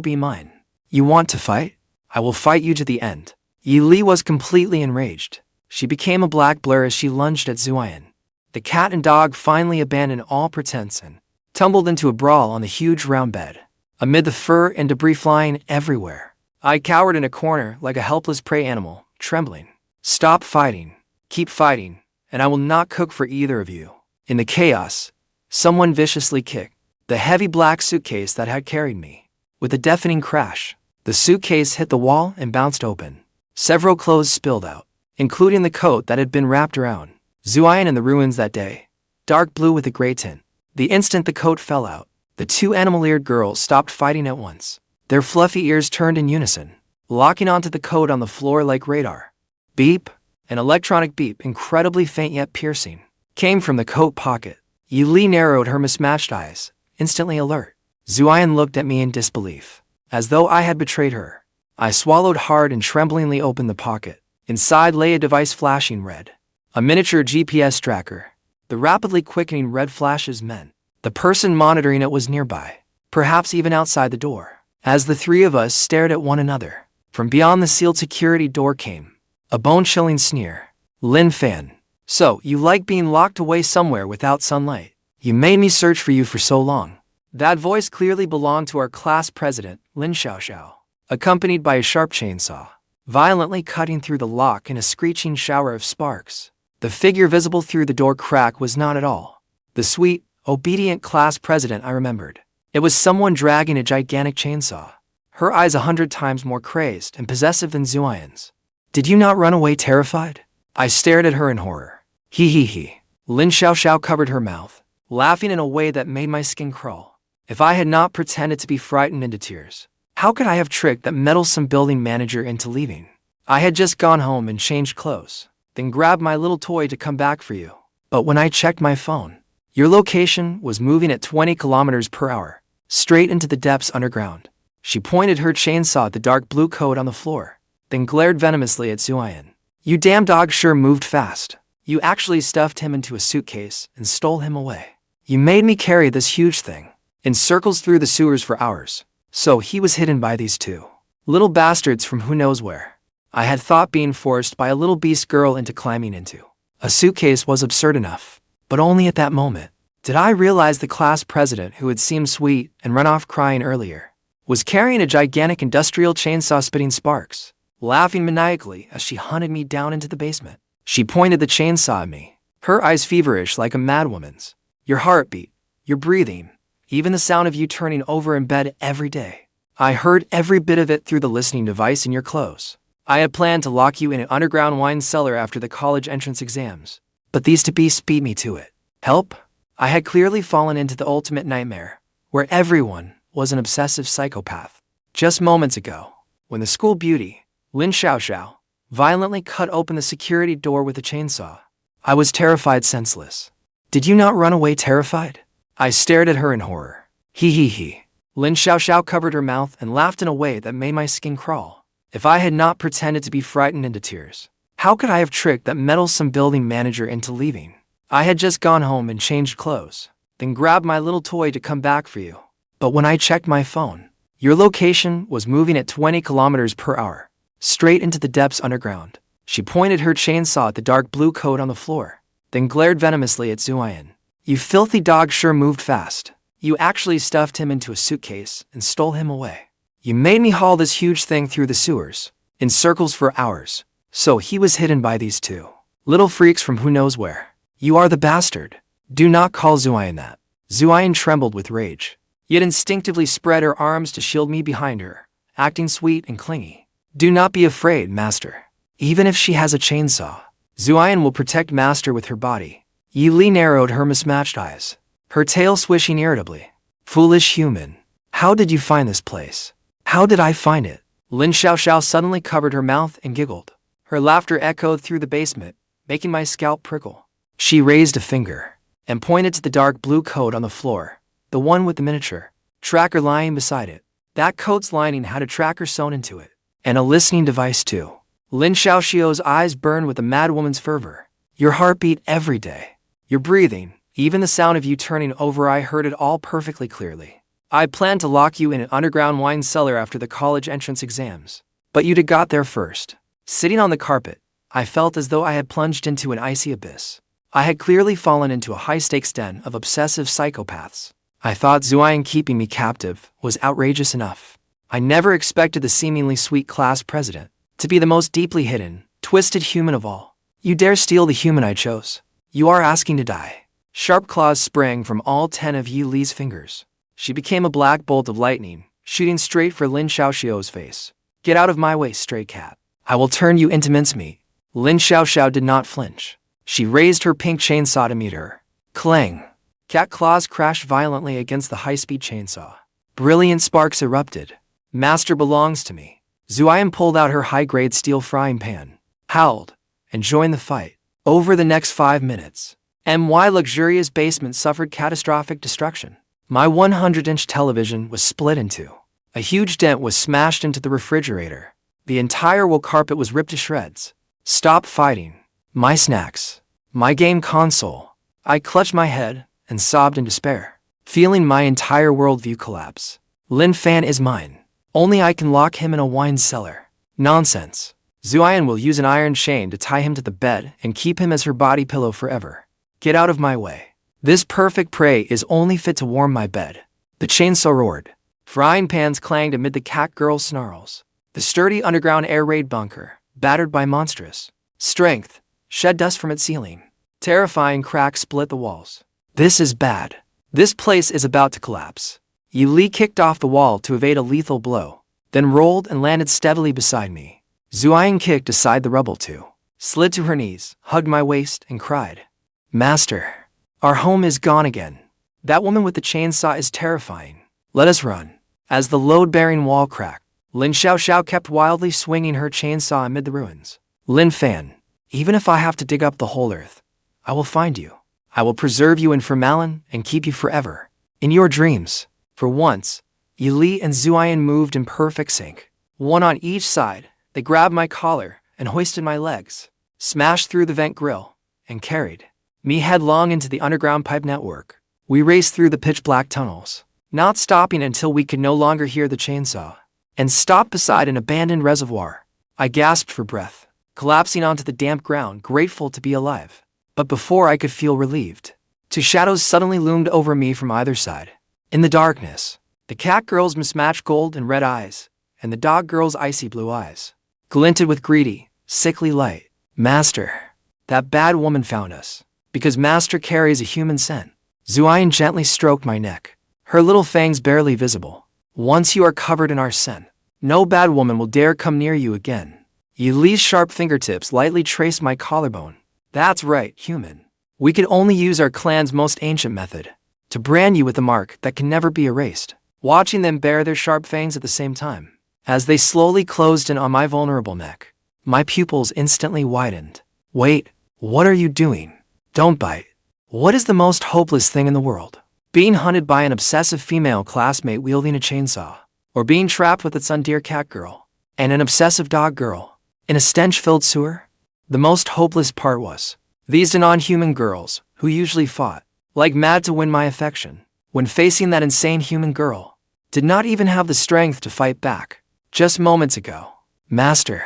be mine. You want to fight? I will fight you to the end. Yi Li was completely enraged. She became a black blur as she lunged at Xueyin. The cat and dog finally abandoned all pretense and tumbled into a brawl on the huge round bed, amid the fur and debris flying everywhere. I cowered in a corner like a helpless prey animal, trembling. Stop fighting. Keep fighting, and I will not cook for either of you. In the chaos, someone viciously kicked the heavy black suitcase that had carried me. With a deafening crash, the suitcase hit the wall and bounced open. Several clothes spilled out, including the coat that had been wrapped around Xueyin in the ruins that day, dark blue with a gray tint. The instant the coat fell out, the two animal-eared girls stopped fighting at once. Their fluffy ears turned in unison, locking onto the coat on the floor like radar. Beep! An electronic beep, incredibly faint yet piercing, came from the coat pocket. Yi Li narrowed her mismatched eyes, instantly alert. Xueyin looked at me in disbelief, as though I had betrayed her. I swallowed hard and tremblingly opened the pocket. Inside lay a device flashing red. A miniature GPS tracker. The rapidly quickening red flashes meant the person monitoring it was nearby, perhaps even outside the door. As the three of us stared at one another, from beyond the sealed security door came a bone-chilling sneer. Lin Fan. So, you like being locked away somewhere without sunlight? You made me search for you for so long. That voice clearly belonged to our class president, Lin Xiaoxiao, accompanied by a sharp chainsaw, violently cutting through the lock in a screeching shower of sparks. The figure visible through the door crack was not at all the sweet, obedient class president I remembered. It was someone dragging a gigantic chainsaw, her eyes 100 times more crazed and possessive than Xueyin's. Did you not run away terrified? I stared at her in horror. He. Lin Xiaoxiao covered her mouth, laughing in a way that made my skin crawl. If I had not pretended to be frightened into tears, how could I have tricked that meddlesome building manager into leaving? I had just gone home and changed clothes, then grabbed my little toy to come back for you. But when I checked my phone, your location was moving at 20 kilometers per hour, straight into the depths underground. She pointed her chainsaw at the dark blue coat on the floor, then glared venomously at Xueyin. You damn dog sure moved fast. You actually stuffed him into a suitcase and stole him away. You made me carry this huge thing in circles through the sewers for hours, so he was hidden by these two little bastards from who knows where. I had thought being forced by a little beast girl into climbing into a suitcase was absurd enough, but only at that moment did I realize the class president who had seemed sweet and run off crying earlier was carrying a gigantic industrial chainsaw spitting sparks, laughing maniacally as she hunted me down into the basement. She pointed the chainsaw at me, her eyes feverish like a madwoman's. Your heartbeat, your breathing, even the sound of you turning over in bed every day. I heard every bit of it through the listening device in your clothes. I had planned to lock you in an underground wine cellar after the college entrance exams, but these two beasts beat me to it. Help? I had clearly fallen into the ultimate nightmare, where everyone was an obsessive psychopath. Just moments ago, when the school beauty, Lin Xiaoxiao, violently cut open the security door with a chainsaw, I was terrified senseless. Did you not run away terrified? I stared at her in horror. He. Lin Xiaoxiao covered her mouth and laughed in a way that made my skin crawl. If I had not pretended to be frightened into tears, how could I have tricked that meddlesome building manager into leaving? I had just gone home and changed clothes, then grabbed my little toy to come back for you. But when I checked my phone, your location was moving at 20 kilometers per hour, straight into the depths underground. She pointed her chainsaw at the dark blue coat on the floor, then glared venomously at Xueyin. You filthy dog sure moved fast. You actually stuffed him into a suitcase and stole him away. You made me haul this huge thing through the sewers, in circles for hours, so he was hidden by these two little freaks from who knows where. You are the bastard. Do not call Xueyin that. Xueyin trembled with rage, yet instinctively spread her arms to shield me behind her, acting sweet and clingy. Do not be afraid, master. Even if she has a chainsaw, Xueyin will protect master with her body. Yi Li narrowed her mismatched eyes, her tail swishing irritably. Foolish human. How did you find this place? How did I find it? Lin Xiaoxiao suddenly covered her mouth and giggled. Her laughter echoed through the basement, making my scalp prickle. She raised a finger and pointed to the dark blue coat on the floor, the one with the miniature tracker lying beside it. That coat's lining had a tracker sewn into it, and a listening device too. Lin Xiaoxiao's eyes burned with a madwoman's fervor. Your heartbeat every day. Your breathing, even the sound of you turning over, I heard it all perfectly clearly. I planned to lock you in an underground wine cellar after the college entrance exams. But you'd have got there first. Sitting on the carpet, I felt as though I had plunged into an icy abyss. I had clearly fallen into a high-stakes den of obsessive psychopaths. I thought Xueyin keeping me captive was outrageous enough. I never expected the seemingly sweet class president to be the most deeply hidden, twisted human of all. You dare steal the human I chose. You are asking to die. Sharp claws sprang from all 10 of Yu Li's fingers. She became a black bolt of lightning, shooting straight for Lin Xiaoxiao's face. Get out of my way, stray cat. I will turn you into mincemeat. Lin Xiaoxiao did not flinch. She raised her pink chainsaw to meet her. Clang! Cat claws crashed violently against the high-speed chainsaw. Brilliant sparks erupted. Master belongs to me. Xueyin pulled out her high-grade steel frying pan, howled, and joined the fight. Over the next 5 minutes, my luxurious basement suffered catastrophic destruction. My 100-inch television was split in two. A huge dent was smashed into the refrigerator. The entire wool carpet was ripped to shreds. Stop fighting. My snacks. My game console. I clutched my head and sobbed in despair, feeling my entire worldview collapse. Lin Fan is mine. Only I can lock him in a wine cellar. Nonsense. Xueyin will use an iron chain to tie him to the bed and keep him as her body pillow forever. Get out of my way. This perfect prey is only fit to warm my bed. The chainsaw roared. Frying pans clanged amid the cat girl's snarls. The sturdy underground air raid bunker, battered by monstrous strength, shed dust from its ceiling. Terrifying cracks split the walls. This is bad. This place is about to collapse. Yu Li kicked off the wall to evade a lethal blow, then rolled and landed steadily beside me. Xueyin kicked aside the rubble too, slid to her knees, hugged my waist, and cried, Master, our home is gone again. That woman with the chainsaw is terrifying. Let us run. As the load-bearing wall cracked, Lin Xiaoxiao kept wildly swinging her chainsaw amid the ruins. Lin Fan, even if I have to dig up the whole earth, I will find you. I will preserve you in formalin and keep you forever. In your dreams. For once, Yu Li and Xueyin moved in perfect sync. One on each side, they grabbed my collar and hoisted my legs, smashed through the vent grill, and carried me headlong into the underground pipe network. We raced through the pitch-black tunnels, not stopping until we could no longer hear the chainsaw, and stopped beside an abandoned reservoir. I gasped for breath, collapsing onto the damp ground, grateful to be alive. But before I could feel relieved, two shadows suddenly loomed over me from either side. In the darkness, the cat girl's mismatched gold and red eyes, and the dog girl's icy blue eyes, glinted with greedy, sickly light. Master, that bad woman found us, because Master carries a human scent. Xueyin gently stroked my neck, her little fangs barely visible. Once you are covered in our scent, no bad woman will dare come near you again. Yu Li's sharp fingertips lightly traced my collarbone. That's right, human. We could only use our clan's most ancient method, to brand you with a mark that can never be erased. Watching them bare their sharp fangs at the same time, as they slowly closed in on my vulnerable neck, my pupils instantly widened. Wait, what are you doing? Don't bite. What is the most hopeless thing in the world? Being hunted by an obsessive female classmate wielding a chainsaw, or being trapped with its dear cat girl, and an obsessive dog girl, in a stench-filled sewer? The most hopeless part was, these non-human girls, who usually fought like mad to win my affection, when facing that insane human girl, did not even have the strength to fight back. Just moments ago, Master,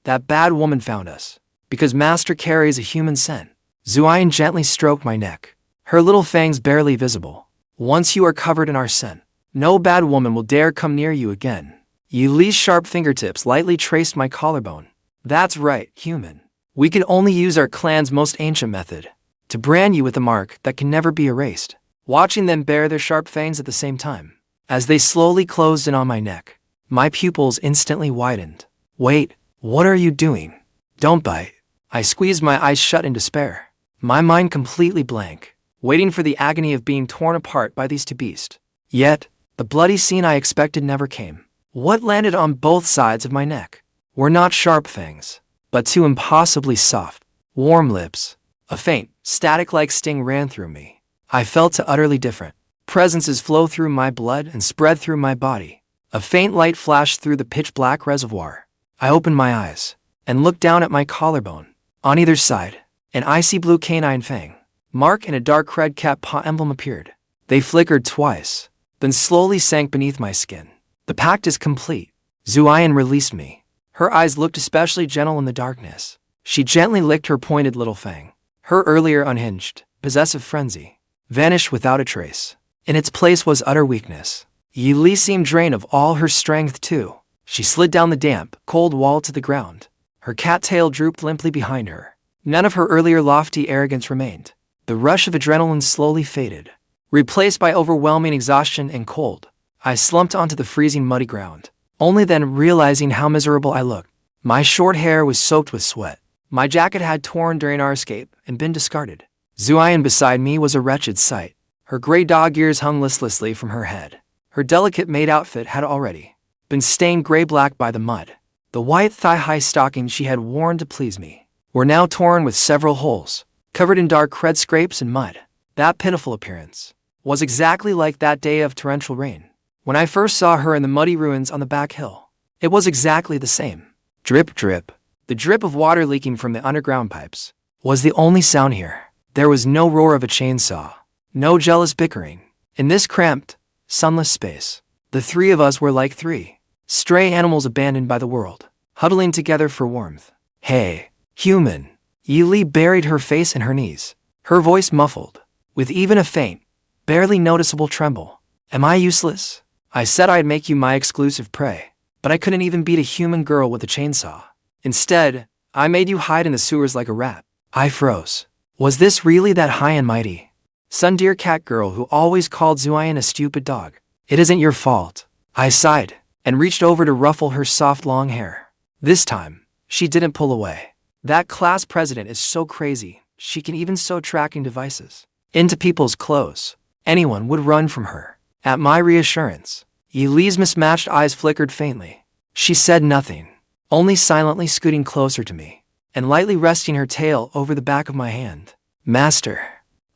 that bad woman found us, because Master carries a human scent. Xueyin gently stroked my neck, her little fangs barely visible. Once you are covered in our scent, no bad woman will dare come near you again. Yu Li's sharp fingertips lightly traced my collarbone. That's right, human. We could only use our clan's most ancient method, to brand you with a mark that can never be erased. Watching them bare their sharp fangs at the same time, as they slowly closed in on my neck, my pupils instantly widened. Wait, what are you doing? Don't bite. I squeezed my eyes shut in despair, my mind completely blank, waiting for the agony of being torn apart by these two beasts. Yet, the bloody scene I expected never came. What landed on both sides of my neck were not sharp fangs, but two impossibly soft, warm lips. A faint, static-like sting ran through me. I felt utterly different. Presences flow through my blood and spread through my body. A faint light flashed through the pitch-black reservoir. I opened my eyes and looked down at my collarbone. On either side, an icy blue canine fang mark and a dark red cat paw emblem appeared. They flickered twice, then slowly sank beneath my skin. The pact is complete. Xueyin released me. Her eyes looked especially gentle in the darkness. She gently licked her pointed little fang. Her earlier unhinged, possessive frenzy vanished without a trace. In its place was utter weakness. Yi Li seemed drained of all her strength too. She slid down the damp, cold wall to the ground. Her cat tail drooped limply behind her. None of her earlier lofty arrogance remained. The rush of adrenaline slowly faded, replaced by overwhelming exhaustion and cold. I slumped onto the freezing muddy ground, only then realizing how miserable I looked. My short hair was soaked with sweat. My jacket had torn during our escape and been discarded. Xueyin beside me was a wretched sight. Her gray dog ears hung listlessly from her head. Her delicate maid outfit had already been stained gray-black by the mud. The white thigh-high stockings she had worn to please me were now torn with several holes, covered in dark red scrapes and mud. That pitiful appearance was exactly like that day of torrential rain, when I first saw her in the muddy ruins on the back hill. It was exactly the same. Drip, drip. The drip of water leaking from the underground pipes was the only sound here. There was no roar of a chainsaw, no jealous bickering. In this cramped, sunless space, the three of us were like three stray animals abandoned by the world, huddling together for warmth. Hey, human. Yi Li buried her face in her knees, her voice muffled, with even a faint, barely noticeable tremble. Am I useless? I said I'd make you my exclusive prey, but I couldn't even beat a human girl with a chainsaw. Instead, I made you hide in the sewers like a rat. I froze. Was this really that high and mighty? Sun dear cat girl who always called Xueyin a stupid dog. It isn't your fault. I sighed and reached over to ruffle her soft long hair. This time, she didn't pull away. That class president is so crazy, she can even sew tracking devices into people's clothes. Anyone would run from her. At my reassurance, Yi Li's mismatched eyes flickered faintly. She said nothing, only silently scooting closer to me and lightly resting her tail over the back of my hand. Master.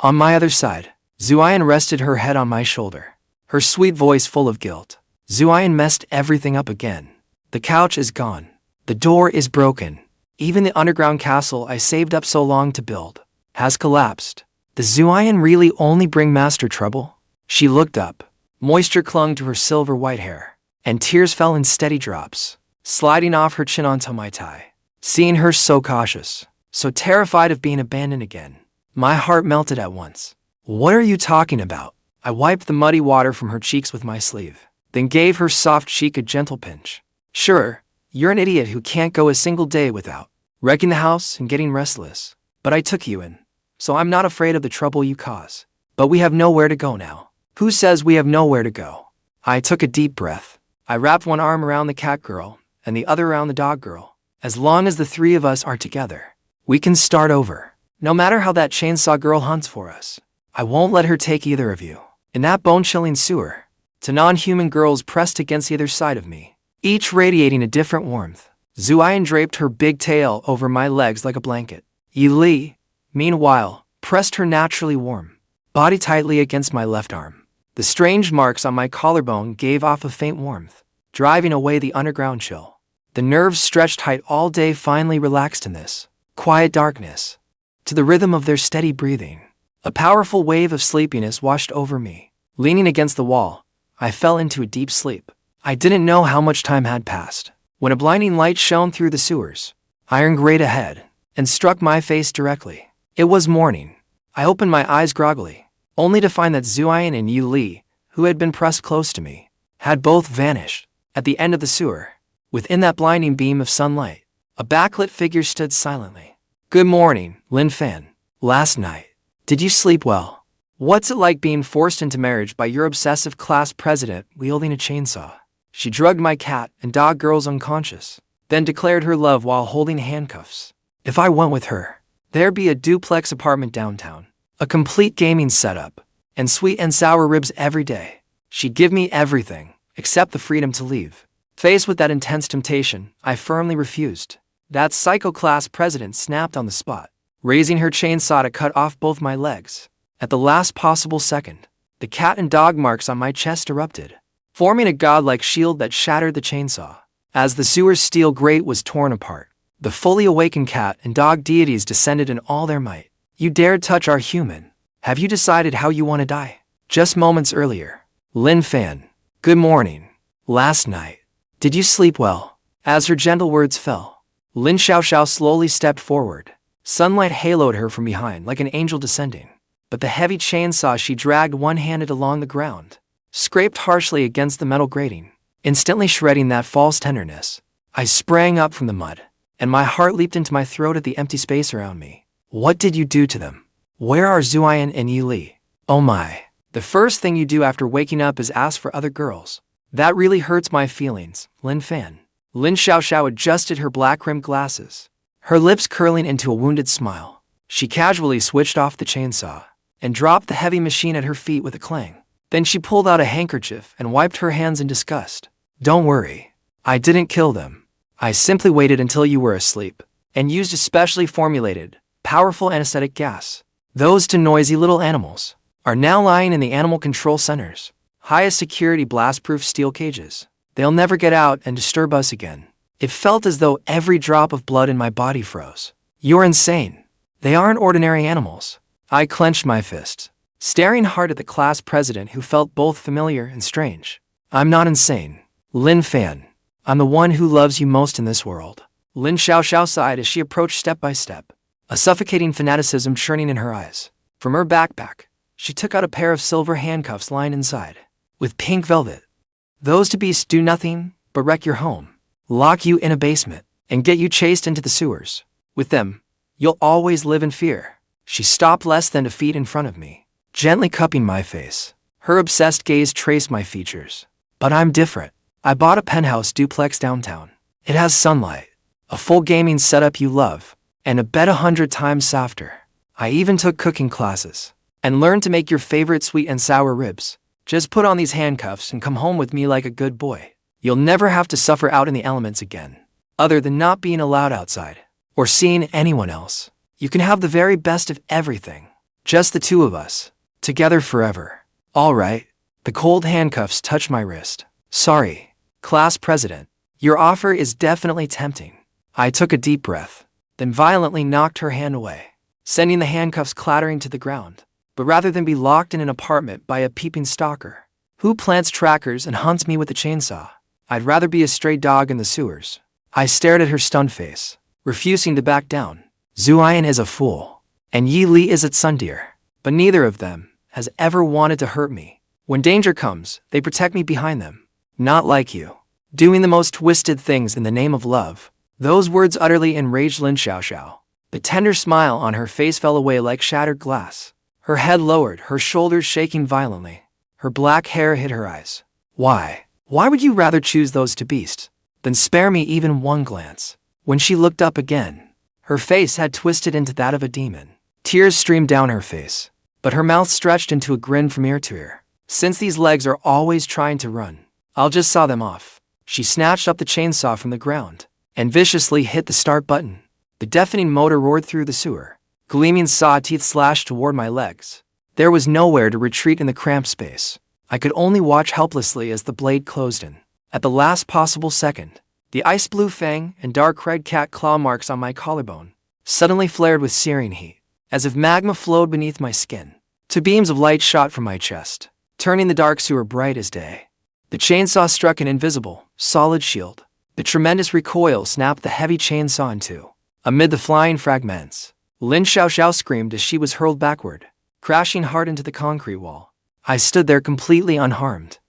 On my other side, Xueyin rested her head on my shoulder, her sweet voice full of guilt. Xueyin messed everything up again. The couch is gone. The door is broken. Even the underground castle I saved up so long to build has collapsed. Does Xueyin really only bring Master trouble? She looked up. Moisture clung to her silver white hair, and tears fell in steady drops, sliding off her chin onto my thigh. Seeing her so cautious, so terrified of being abandoned again, my heart melted at once. What are you talking about? I wiped the muddy water from her cheeks with my sleeve, then gave her soft cheek a gentle pinch. Sure, you're an idiot who can't go a single day without wrecking the house and getting restless, but I took you in, so I'm not afraid of the trouble you cause. But we have nowhere to go now. Who says we have nowhere to go? I took a deep breath. I wrapped one arm around the cat girl and the other around the dog girl. As long as the three of us are together, we can start over. No matter how that chainsaw girl hunts for us, I won't let her take either of you. In that bone-chilling sewer, two non-human girls pressed against either side of me, each radiating a different warmth. Xueyin draped her big tail over my legs like a blanket. Yi Li, meanwhile, pressed her naturally warm body tightly against my left arm. The strange marks on my collarbone gave off a faint warmth, driving away the underground chill. The nerves stretched tight all day finally relaxed in this quiet darkness. To the rhythm of their steady breathing, a powerful wave of sleepiness washed over me. Leaning against the wall, I fell into a deep sleep. I didn't know how much time had passed when a blinding light shone through the sewers, iron grayed ahead, and struck my face directly. It was morning. I opened my eyes groggily, only to find that Xueyin and Yi Li, who had been pressed close to me, had both vanished. At the end of the sewer, within that blinding beam of sunlight, a backlit figure stood silently. Good morning, Lin Fan. Last night, did you sleep well? What's it like being forced into marriage by your obsessive class president wielding a chainsaw? She drugged my cat and dog girls unconscious, then declared her love while holding handcuffs. If I went with her, there'd be a duplex apartment downtown, a complete gaming setup, and sweet and sour ribs every day. She'd give me everything, except the freedom to leave. Faced with that intense temptation, I firmly refused. That psycho-class president snapped on the spot, raising her chainsaw to cut off both my legs. At the last possible second, the cat and dog marks on my chest erupted, forming a godlike shield that shattered the chainsaw. As the sewer's steel grate was torn apart, the fully awakened cat and dog deities descended in all their might. You dared touch our human. Have you decided how you want to die? Just moments earlier, Lin Fan. Good morning. Last night. Did you sleep well? As her gentle words fell, Lin Xiaoxiao slowly stepped forward. Sunlight haloed her from behind like an angel descending. But the heavy chainsaw she dragged one-handed along the ground scraped harshly against the metal grating, instantly shredding that false tenderness. I sprang up from the mud, and my heart leaped into my throat at the empty space around me. What did you do to them? Where are Xueyin and Yi? Oh my. The first thing you do after waking up is ask for other girls. That really hurts my feelings, Lin Fan. Lin Xiaoxiao adjusted her black-rimmed glasses, her lips curling into a wounded smile. She casually switched off the chainsaw and dropped the heavy machine at her feet with a clang. Then she pulled out a handkerchief and wiped her hands in disgust. Don't worry. I didn't kill them. I simply waited until you were asleep and used a specially formulated, powerful anesthetic gas. Those two noisy little animals are now lying in the animal control centers, highest security blast-proof steel cages. They'll never get out and disturb us again. It felt as though every drop of blood in my body froze. You're insane. They aren't ordinary animals. I clenched my fists, staring hard at the class president who felt both familiar and strange. I'm not insane. Lin Fan. I'm the one who loves you most in this world. Lin Xiaoxiao sighed as she approached step by step, a suffocating fanaticism churning in her eyes. From her backpack, she took out a pair of silver handcuffs lined inside with pink velvet. Those two beasts do nothing but wreck your home, lock you in a basement, and get you chased into the sewers. With them, you'll always live in fear. She stopped less than a feet in front of me, gently cupping my face. Her obsessed gaze traced my features. But I'm different. I bought a penthouse duplex downtown. It has sunlight, a full gaming setup you love, and a bed 100 times softer. I even took cooking classes and learned to make your favorite sweet and sour ribs. Just put on these handcuffs and come home with me like a good boy. You'll never have to suffer out in the elements again, other than not being allowed outside or seeing anyone else. You can have the very best of everything. Just the two of us, together forever. All right. The cold handcuffs touched my wrist. Sorry, class president. Your offer is definitely tempting. I took a deep breath, then violently knocked her hand away, sending the handcuffs clattering to the ground. But rather than be locked in an apartment by a peeping stalker who plants trackers and hunts me with a chainsaw, I'd rather be a stray dog in the sewers. I stared at her stunned face, refusing to back down. Xueyin is a fool, and Yi Li is a tsundere, but neither of them has ever wanted to hurt me. When danger comes, they protect me behind them. Not like you, doing the most twisted things in the name of love. Those words utterly enraged Lin Xiaoxiao. The tender smile on her face fell away like shattered glass. Her head lowered, her shoulders shaking violently. Her black hair hid her eyes. Why? Why would you rather choose those two beasts than spare me even one glance? When she looked up again, her face had twisted into that of a demon. Tears streamed down her face, but her mouth stretched into a grin from ear to ear. Since these legs are always trying to run, I'll just saw them off. She snatched up the chainsaw from the ground and viciously hit the start button. The deafening motor roared through the sewer. Gleaming saw teeth slashed toward my legs. There was nowhere to retreat in the cramped space. I could only watch helplessly as the blade closed in. At the last possible second, the ice blue fang and dark red cat claw marks on my collarbone suddenly flared with searing heat, as if magma flowed beneath my skin. Two beams of light shot from my chest, turning the dark sewer bright as day. The chainsaw struck an invisible, solid shield. The tremendous recoil snapped the heavy chainsaw in two. Amid the flying fragments, Lin Xiaoxiao screamed as she was hurled backward, crashing hard into the concrete wall. I stood there completely unharmed.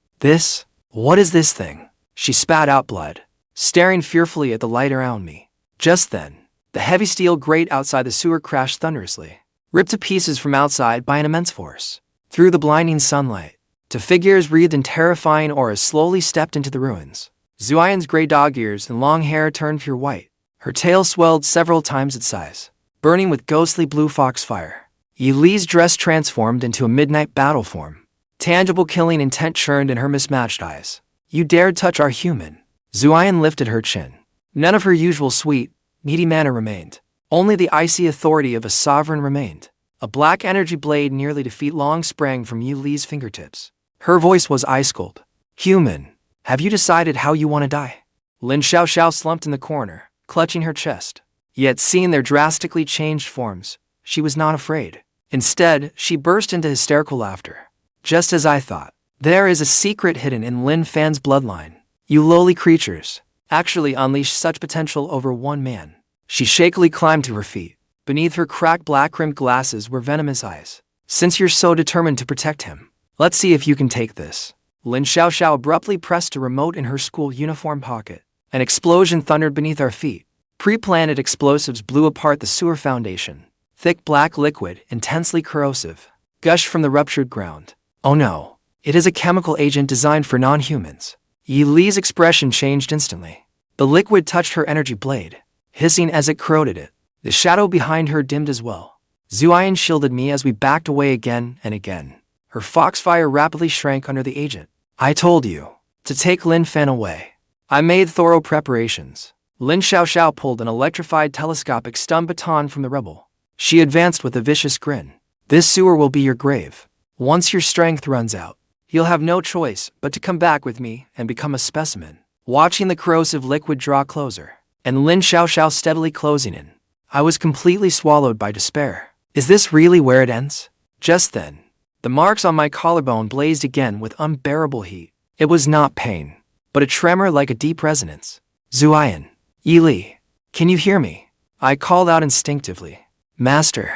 What is this thing? She spat out blood, staring fearfully at the light around me. Just then, the heavy steel grate outside the sewer crashed thunderously, ripped to pieces from outside by an immense force. Through the blinding sunlight, two figures wreathed in terrifying auras slowly stepped into the ruins. Xueyin's gray dog ears and long hair turned pure white. Her tail swelled several times its size, burning with ghostly blue fox fire. Yi Li's dress transformed into a midnight battle form. Tangible killing intent churned in her mismatched eyes. You dared touch our human. Xueyin lifted her chin. None of her usual sweet, needy manner remained. Only the icy authority of a sovereign remained. A black energy blade nearly 2 feet long sprang from Yi Li's fingertips. Her voice was ice-cold. Human, have you decided how you want to die? Lin Xiaoxiao slumped in the corner, clutching her chest. Yet seeing their drastically changed forms, she was not afraid. Instead, she burst into hysterical laughter. Just as I thought. There is a secret hidden in Lin Fan's bloodline. You lowly creatures actually unleash such potential over one man. She shakily climbed to her feet. Beneath her cracked black-rimmed glasses were venomous eyes. Since you're so determined to protect him, let's see if you can take this. Lin Xiaoxiao abruptly pressed a remote in her school uniform pocket. An explosion thundered beneath our feet. Pre-planted explosives blew apart the sewer foundation. Thick black liquid, intensely corrosive, gushed from the ruptured ground. Oh no, it is a chemical agent designed for non-humans. Yi Li's expression changed instantly. The liquid touched her energy blade, hissing as it corroded it. The shadow behind her dimmed as well. Xueyin shielded me as we backed away again and again. Her foxfire rapidly shrank under the agent. I told you to take Lin Fan away. I made thorough preparations. Lin Xiaoxiao pulled an electrified telescopic stun baton from the rubble. She advanced with a vicious grin. This sewer will be your grave. Once your strength runs out, you'll have no choice but to come back with me and become a specimen. Watching the corrosive liquid draw closer, and Lin Xiaoxiao steadily closing in, I was completely swallowed by despair. Is this really where it ends? Just then, the marks on my collarbone blazed again with unbearable heat. It was not pain, but a tremor like a deep resonance. Xueyin, Yi Li, can you hear me? I called out instinctively. Master.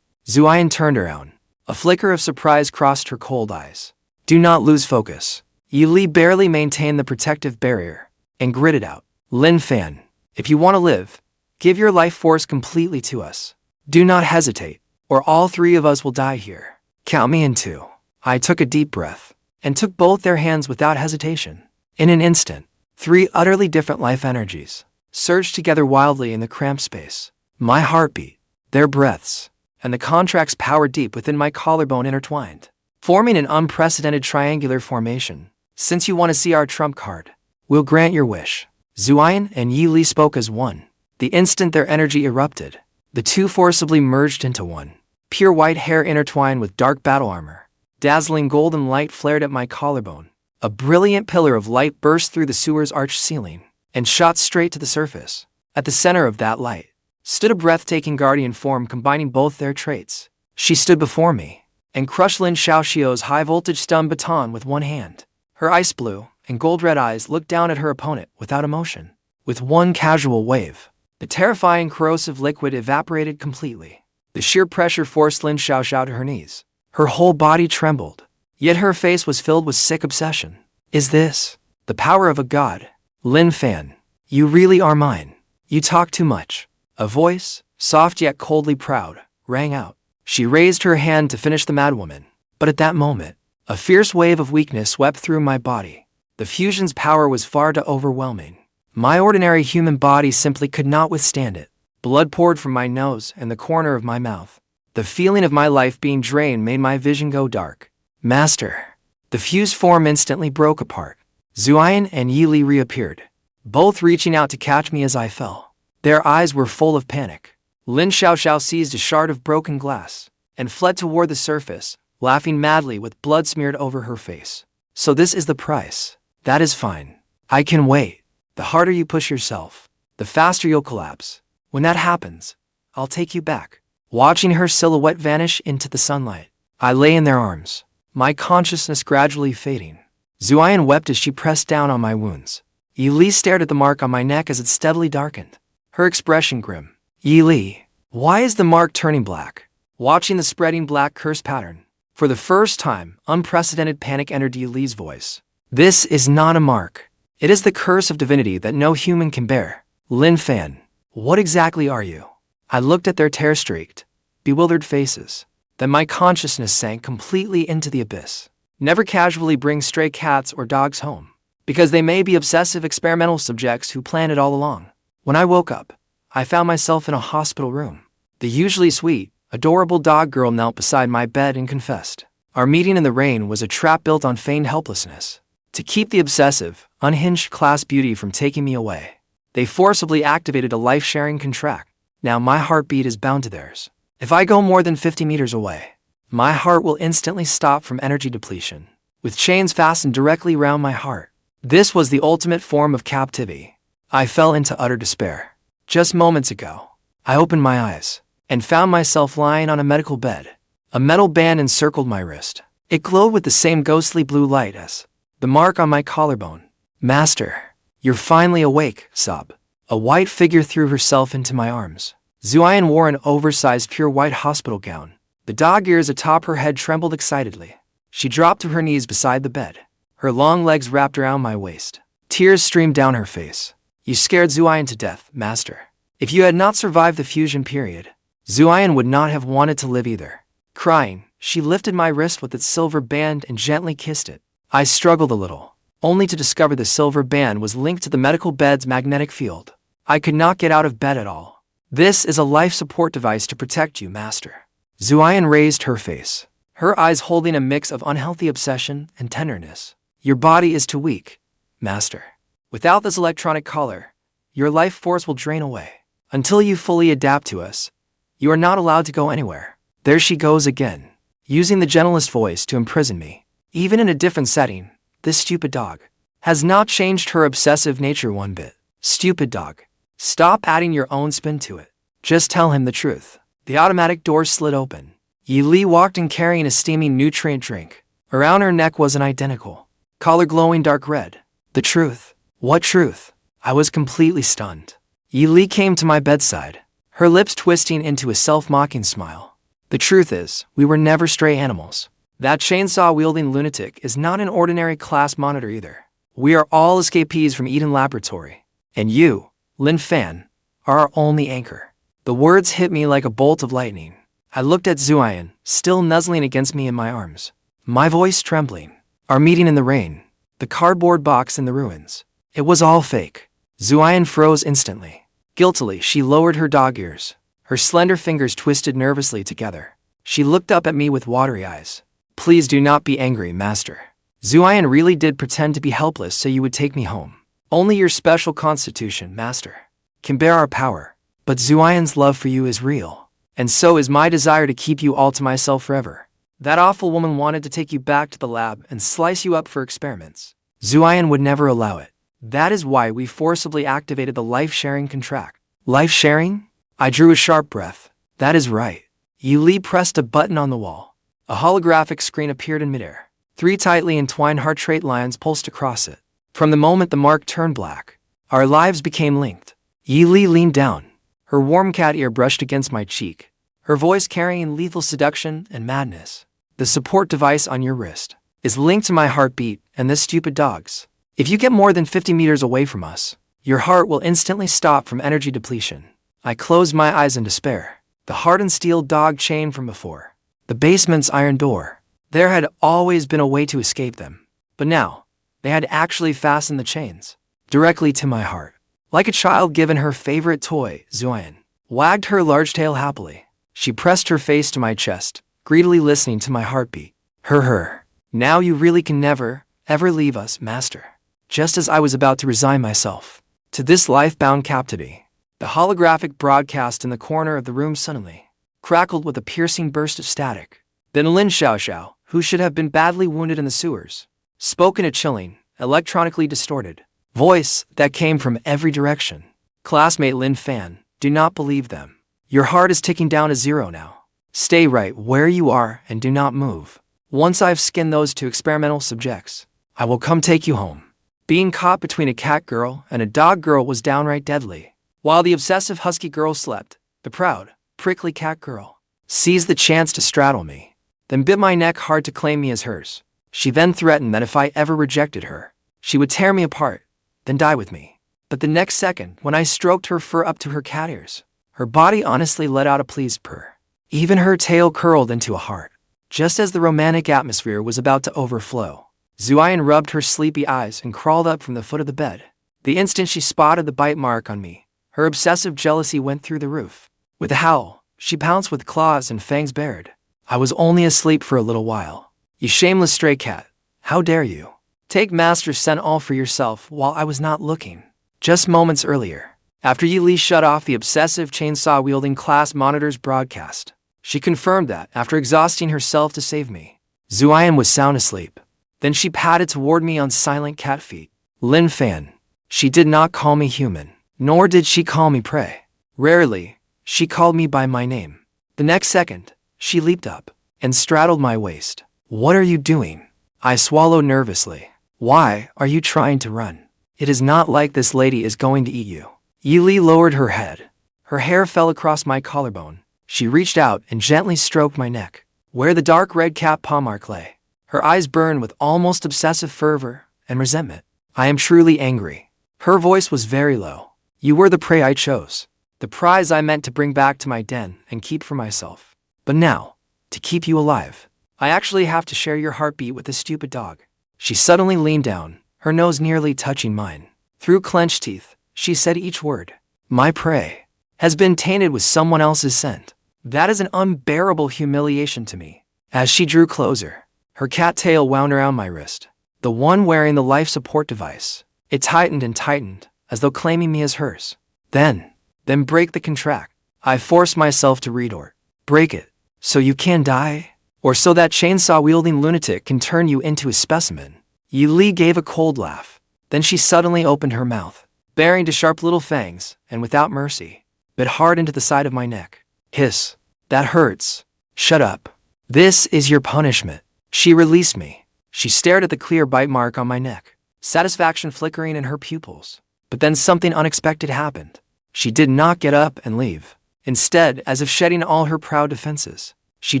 Xueyin turned around. A flicker of surprise crossed her cold eyes. Do not lose focus. Yi Li barely maintained the protective barrier and gritted out. Lin Fan, if you want to live, give your life force completely to us. Do not hesitate, or all three of us will die here. Count me in two. I took a deep breath and took both their hands without hesitation. In an instant, three utterly different life energies surged together wildly in the cramped space. My heartbeat, their breaths, and the contracts powered deep within my collarbone intertwined, forming an unprecedented triangular formation. Since you want to see our trump card, we'll grant your wish. Xueyin and Yi Li spoke as one. The instant their energy erupted, the two forcibly merged into one. Pure white hair intertwined with dark battle armor. Dazzling golden light flared at my collarbone. A brilliant pillar of light burst through the sewer's arched ceiling and shot straight to the surface. At the center of that light stood a breathtaking guardian form combining both their traits. She stood before me and crushed Lin Xiaoxiao's high-voltage stun baton with one hand. Her ice blue and gold-red eyes looked down at her opponent without emotion. With one casual wave, the terrifying corrosive liquid evaporated completely. The sheer pressure forced Lin Xiaoxiao to her knees. Her whole body trembled, yet her face was filled with sick obsession. Is this the power of a god? Lin Fan, you really are mine. You talk too much. A voice, soft yet coldly proud, rang out. She raised her hand to finish the madwoman, but at that moment, a fierce wave of weakness swept through my body. The fusion's power was far too overwhelming. My ordinary human body simply could not withstand it. Blood poured from my nose and the corner of my mouth. The feeling of my life being drained made my vision go dark. Master. The fused form instantly broke apart. Xueyin and Yi Li reappeared, both reaching out to catch me as I fell. Their eyes were full of panic. Lin Xiaoxiao seized a shard of broken glass and fled toward the surface, laughing madly with blood smeared over her face. So this is the price. That is fine. I can wait. The harder you push yourself, the faster you'll collapse. When that happens, I'll take you back. Watching her silhouette vanish into the sunlight, I lay in their arms, my consciousness gradually fading. Xueyin wept as she pressed down on my wounds. Yi Li stared at the mark on my neck as it steadily darkened, her expression grim. Yi Li, why is the mark turning black? Watching the spreading black curse pattern, for the first time, unprecedented panic entered Yi Li's voice. This is not a mark. It is the curse of divinity that no human can bear. Lin Fan, what exactly are you? I looked at their tear-streaked, bewildered faces. Then my consciousness sank completely into the abyss. Never casually bring stray cats or dogs home, because they may be obsessive experimental subjects who planned it all along. When I woke up, I found myself in a hospital room. The usually sweet, adorable dog girl knelt beside my bed and confessed. Our meeting in the rain was a trap built on feigned helplessness. To keep the obsessive, unhinged class beauty from taking me away, they forcibly activated a life-sharing contract. Now my heartbeat is bound to theirs. If I go more than 50 meters away, my heart will instantly stop from energy depletion, with chains fastened directly around my heart. This was the ultimate form of captivity. I fell into utter despair. Just moments ago, I opened my eyes and found myself lying on a medical bed. A metal band encircled my wrist. It glowed with the same ghostly blue light as the mark on my collarbone. Master, you're finally awake, sob. A white figure threw herself into my arms. Xueyin wore an oversized pure white hospital gown. The dog ears atop her head trembled excitedly. She dropped to her knees beside the bed, her long legs wrapped around my waist. Tears streamed down her face. You scared Xueyin to death, Master. If you had not survived the fusion period, Xueyin would not have wanted to live either. Crying, she lifted my wrist with its silver band and gently kissed it. I struggled a little, only to discover the silver band was linked to the medical bed's magnetic field. I could not get out of bed at all. This is a life support device to protect you, Master. Xueyin raised her face, her eyes holding a mix of unhealthy obsession and tenderness. Your body is too weak, Master. Without this electronic collar, your life force will drain away. Until you fully adapt to us, you are not allowed to go anywhere. There she goes again, using the gentlest voice to imprison me. Even in a different setting, this stupid dog has not changed her obsessive nature one bit. Stupid dog. Stop adding your own spin to it. Just tell him the truth. The automatic door slid open. Yi Li walked in carrying a steaming nutrient drink. Around her neck was an identical collar glowing dark red. The truth. What truth? I was completely stunned. Yi Li came to my bedside, her lips twisting into a self-mocking smile. The truth is, we were never stray animals. That chainsaw-wielding lunatic is not an ordinary class monitor either. We are all escapees from Eden Laboratory. And you, Lin Fan, are our only anchor. The words hit me like a bolt of lightning. I looked at Xueyin, still nuzzling against me in my arms, my voice trembling. Our meeting in the rain, the cardboard box in the ruins. It was all fake. Xueyin froze instantly. Guiltily, she lowered her dog ears. Her slender fingers twisted nervously together. She looked up at me with watery eyes. Please do not be angry, Master. Xueyin really did pretend to be helpless so you would take me home. Only your special constitution, Master, can bear our power. But Xueyin's love for you is real. And so is my desire to keep you all to myself forever. That awful woman wanted to take you back to the lab and slice you up for experiments. Xueyin would never allow it. That is why we forcibly activated the life-sharing contract. Life-sharing? I drew a sharp breath. That is right. Yi Li pressed a button on the wall. A holographic screen appeared in midair. 3 tightly entwined heart-rate lines pulsed across it. From the moment the mark turned black, our lives became linked. Yi Li leaned down. Her warm cat ear brushed against my cheek, her voice carrying lethal seduction and madness. The support device on your wrist is linked to my heartbeat and this stupid dog's. If you get more than 50 meters away from us, your heart will instantly stop from energy depletion. I closed my eyes in despair. The hardened steel dog chain from before. The basement's iron door. There had always been a way to escape them. But now, they had actually fastened the chains directly to my heart. Like a child given her favorite toy, Xueyin wagged her large tail happily. She pressed her face to my chest, greedily listening to my heartbeat. Her. Now you really can never, ever leave us, Master. Just as I was about to resign myself to this life-bound captivity, the holographic broadcast in the corner of the room suddenly crackled with a piercing burst of static. Then Lin Xiaoxiao, who should have been badly wounded in the sewers, spoke in a chilling, electronically distorted voice that came from every direction. Classmate Lin Fan, do not believe them. Your heart is ticking down to 0 now. Stay right where you are and do not move. Once I've skinned those 2 experimental subjects, I will come take you home. Being caught between a cat girl and a dog girl was downright deadly. While the obsessive husky girl slept, the proud, prickly cat girl seized the chance to straddle me, then bit my neck hard to claim me as hers. She then threatened that if I ever rejected her, she would tear me apart, then die with me. But the next second, when I stroked her fur up to her cat ears, her body honestly let out a pleased purr. Even her tail curled into a heart. Just as the romantic atmosphere was about to overflow, Xueyin rubbed her sleepy eyes and crawled up from the foot of the bed. The instant she spotted the bite mark on me, her obsessive jealousy went through the roof. With a howl, she pounced with claws and fangs bared. I was only asleep for a little while. You shameless stray cat. How dare you? Take Master's scent all for yourself while I was not looking. Just moments earlier, after Yi Li shut off the obsessive chainsaw-wielding class monitor's broadcast, she confirmed that, after exhausting herself to save me, Xueyin was sound asleep. Then she padded toward me on silent cat feet. Lin Fan. She did not call me human, nor did she call me prey. Rarely, she called me by my name. The next second, she leaped up and straddled my waist. What are you doing? I swallowed nervously. Why are you trying to run? It is not like this lady is going to eat you. Yili lowered her head. Her hair fell across my collarbone. She reached out and gently stroked my neck, where the dark red cat paw mark lay. Her eyes burned with almost obsessive fervor and resentment. I am truly angry. Her voice was very low. You were the prey I chose. The prize I meant to bring back to my den and keep for myself. But now, to keep you alive, I actually have to share your heartbeat with this stupid dog. She suddenly leaned down, her nose nearly touching mine. Through clenched teeth, she said each word. My prey has been tainted with someone else's scent. That is an unbearable humiliation to me. As she drew closer, her cat tail wound around my wrist, the one wearing the life support device. It tightened and tightened, as though claiming me as hers. Then break the contract. I forced myself to retort. Break it, so you can die? Or so that chainsaw-wielding lunatic can turn you into a specimen? Yili gave a cold laugh. Then she suddenly opened her mouth, baring to sharp little fangs, and without mercy, bit hard into the side of my neck. Hiss. That hurts. Shut up. This is your punishment. She released me. She stared at the clear bite mark on my neck, satisfaction flickering in her pupils. But then something unexpected happened. She did not get up and leave. Instead, as if shedding all her proud defenses, she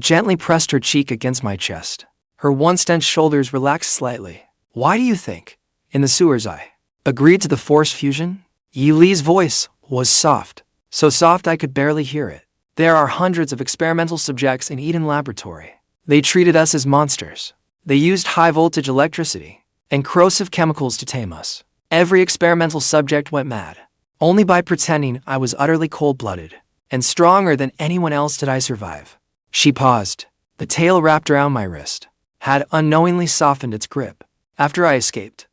gently pressed her cheek against my chest. Her once-tense shoulders relaxed slightly. Why do you think? In the sewers I agreed to the force fusion? Yili's voice was soft, so soft I could barely hear it. There are hundreds of experimental subjects in Eden Laboratory. They treated us as monsters. They used high-voltage electricity and corrosive chemicals to tame us. Every experimental subject went mad. Only by pretending I was utterly cold-blooded and stronger than anyone else did I survive. She paused. The tail wrapped around my wrist had unknowingly softened its grip. After I escaped,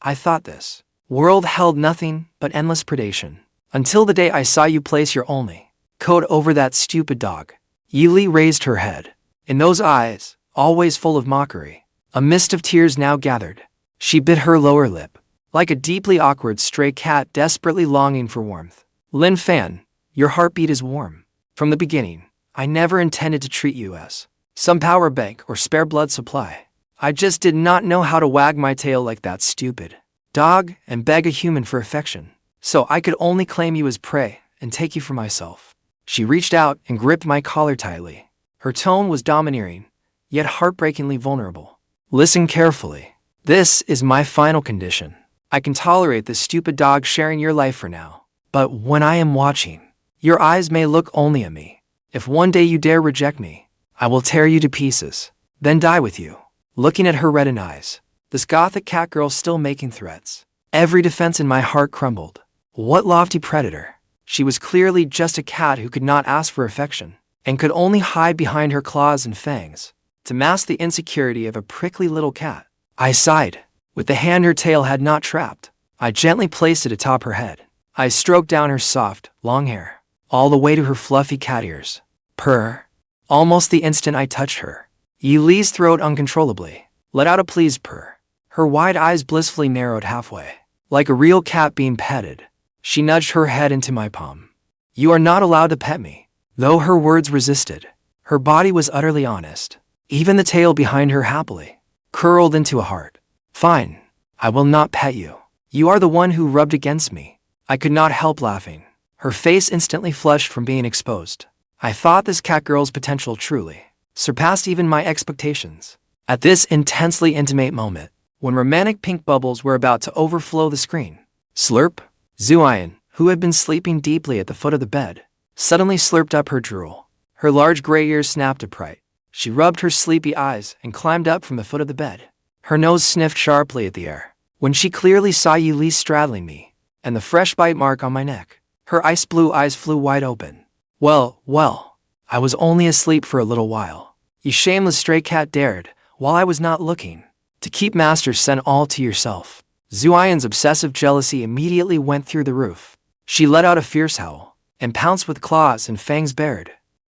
I thought this world held nothing but endless predation. Until the day I saw you place your only coat over that stupid dog. Yili raised her head. In those eyes, always full of mockery, a mist of tears now gathered. She bit her lower lip, like a deeply awkward stray cat desperately longing for warmth. Lin Fan, your heartbeat is warm. From the beginning, I never intended to treat you as some power bank or spare blood supply. I just did not know how to wag my tail like that stupid dog and beg a human for affection. So I could only claim you as prey and take you for myself. She reached out and gripped my collar tightly. Her tone was domineering, yet heartbreakingly vulnerable. Listen carefully. This is my final condition. I can tolerate this stupid dog sharing your life for now. But when I am watching, your eyes may look only at me. If one day you dare reject me, I will tear you to pieces, then die with you. Looking at her reddened eyes, this gothic cat girl still making threats. Every defense in my heart crumbled. What lofty predator. She was clearly just a cat who could not ask for affection, and could only hide behind her claws and fangs to mask the insecurity of a prickly little cat. I sighed. With the hand her tail had not trapped, I gently placed it atop her head. I stroked down her soft, long hair, all the way to her fluffy cat ears. Purr. Almost the instant I touched her, Yili's throat uncontrollably let out a pleased purr. Her wide eyes blissfully narrowed halfway, like a real cat being petted. She nudged her head into my palm. You are not allowed to pet me. Though her words resisted, her body was utterly honest. Even the tail behind her happily curled into a heart. Fine, I will not pet you. You are the one who rubbed against me. I could not help laughing. Her face instantly flushed from being exposed. I thought this cat girl's potential truly surpassed even my expectations. At this intensely intimate moment, when romantic pink bubbles were about to overflow the screen, slurp, Xueyin, who had been sleeping deeply at the foot of the bed, suddenly slurped up her drool. Her large gray ears snapped upright. She rubbed her sleepy eyes and climbed up from the foot of the bed. Her nose sniffed sharply at the air. When she clearly saw Yili straddling me, and the fresh bite mark on my neck, her ice blue eyes flew wide open. Well, I was only asleep for a little while. You shameless stray cat dared, while I was not looking, to keep master's scent all to yourself. Xueyin's obsessive jealousy immediately went through the roof. She let out a fierce howl, and pounced with claws and fangs bared.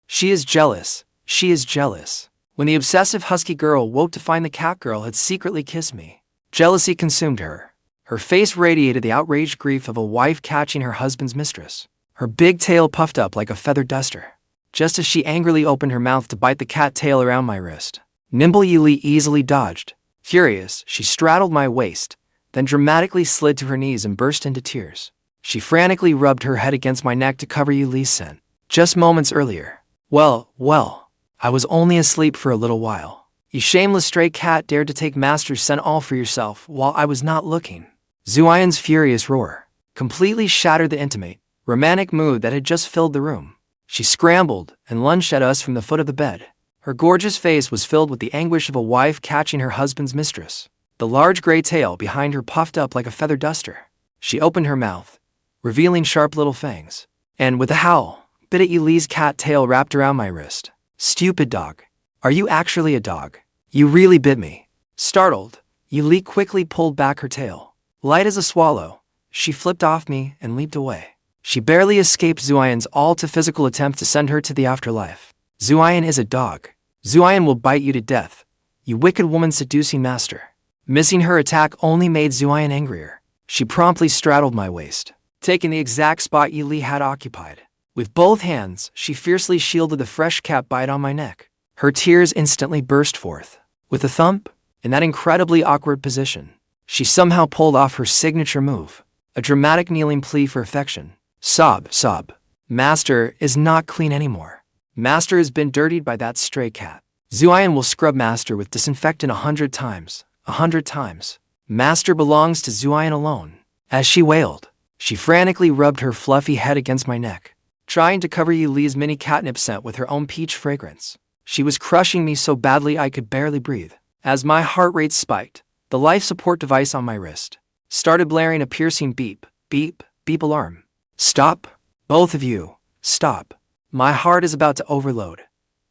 She is jealous. She is jealous. When the obsessive husky girl woke to find the cat girl had secretly kissed me, jealousy consumed her. Her face radiated the outraged grief of a wife catching her husband's mistress. Her big tail puffed up like a feathered duster, just as she angrily opened her mouth to bite the cat tail around my wrist. Nimble Yuli easily dodged. Furious, she straddled my waist, then dramatically slid to her knees and burst into tears. She frantically rubbed her head against my neck to cover Yuli's scent. Just moments earlier. Well, I was only asleep for a little while. You shameless stray cat dared to take Master's scent all for yourself while I was not looking. Xueyin's furious roar completely shattered the intimate, romantic mood that had just filled the room. She scrambled and lunged at us from the foot of the bed. Her gorgeous face was filled with the anguish of a wife catching her husband's mistress. The large gray tail behind her puffed up like a feather duster. She opened her mouth, revealing sharp little fangs, and with a howl, bit at Yuli's cat tail wrapped around my wrist. Stupid dog. Are you actually a dog? You really bit me. Startled, Yuli quickly pulled back her tail. Light as a swallow, she flipped off me and leaped away. She barely escaped Xueyin's all-too-physical attempt to send her to the afterlife. Xueyin is a dog. Xueyin will bite you to death, you wicked woman seducing master. Missing her attack only made Xueyin angrier. She promptly straddled my waist, taking the exact spot Yuli had occupied. With both hands, she fiercely shielded the fresh cat bite on my neck. Her tears instantly burst forth. With a thump, in that incredibly awkward position, she somehow pulled off her signature move, a dramatic kneeling plea for affection. Sob. Master is not clean anymore. Master has been dirtied by that stray cat. Xueyin will scrub Master with disinfectant 100 times. 100 times. Master belongs to Xueyin alone. As she wailed, she frantically rubbed her fluffy head against my neck, trying to cover Yuli's mini catnip scent with her own peach fragrance. She was crushing me so badly I could barely breathe. As my heart rate spiked, the life support device on my wrist started blaring a piercing beep alarm. Stop. Both of you. Stop. My heart is about to overload.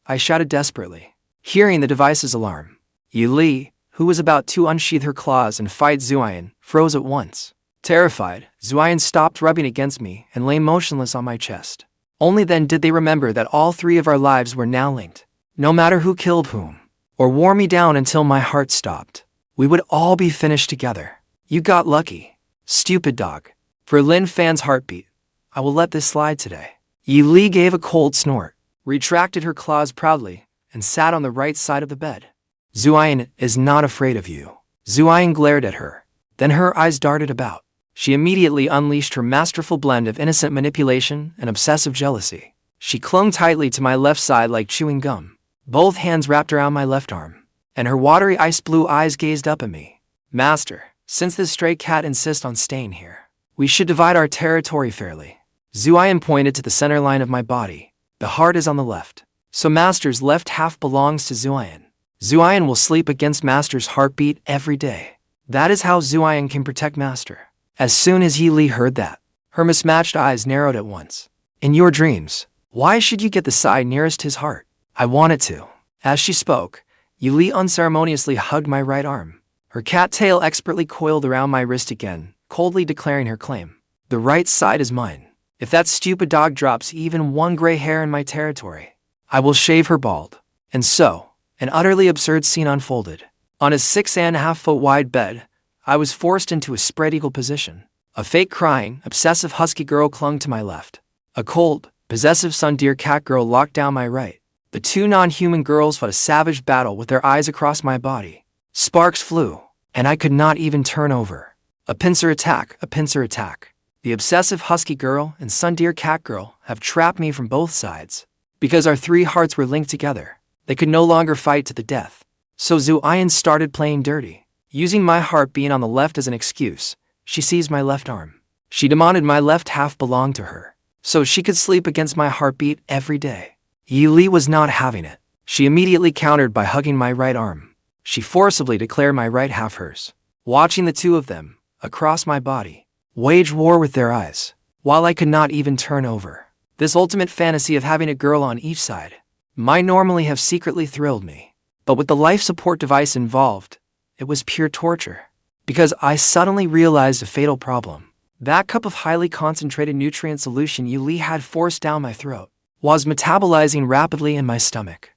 I shouted desperately, hearing the device's alarm. Yuli, who was about to unsheath her claws and fight Xueyin, froze at once. Terrified, Xueyin stopped rubbing against me and lay motionless on my chest. Only then did they remember that all three of our lives were now linked. No matter who killed whom, or wore me down until my heart stopped, we would all be finished together. You got lucky. Stupid dog. For Lin Fan's heartbeat, I will let this slide today. Yuli gave a cold snort, retracted her claws proudly, and sat on the right side of the bed. Xueyin is not afraid of you. Xueyin glared at her. Then her eyes darted about. She immediately unleashed her masterful blend of innocent manipulation and obsessive jealousy. She clung tightly to my left side like chewing gum, both hands wrapped around my left arm, and her watery ice-blue eyes gazed up at me. Master, since this stray cat insists on staying here, we should divide our territory fairly. Xueyin pointed to the center line of my body. The heart is on the left, so Master's left half belongs to Xueyin. Xueyin will sleep against Master's heartbeat every day. That is how Xueyin can protect Master. As soon as Yili heard that, her mismatched eyes narrowed at once. In your dreams, why should you get the side nearest his heart? I wanted to. As she spoke, Yili unceremoniously hugged my right arm. Her cat tail expertly coiled around my wrist again, coldly declaring her claim. The right side is mine. If that stupid dog drops even one gray hair in my territory, I will shave her bald. And so, an utterly absurd scene unfolded. On a 6.5-foot wide bed, I was forced into a spread eagle position. A fake crying, obsessive husky girl clung to my left. A cold, possessive sun-deer cat girl locked down my right. The two non-human girls fought a savage battle with their eyes across my body. Sparks flew, and I could not even turn over. A pincer attack, a pincer attack. The obsessive husky girl and sun-deer cat girl have trapped me from both sides. Because our three hearts were linked together, they could no longer fight to the death. So Xueyin started playing dirty. Using my heart being on the left as an excuse, she seized my left arm. She demanded my left half belonged to her, so she could sleep against my heartbeat every day. Yili was not having it. She immediately countered by hugging my right arm. She forcibly declared my right half hers. Watching the two of them, across my body, wage war with their eyes, while I could not even turn over. This ultimate fantasy of having a girl on each side might normally have secretly thrilled me, but with the life support device involved, it was pure torture. Because I suddenly realized a fatal problem. That cup of highly concentrated nutrient solution Yuli had forced down my throat was metabolizing rapidly in my stomach.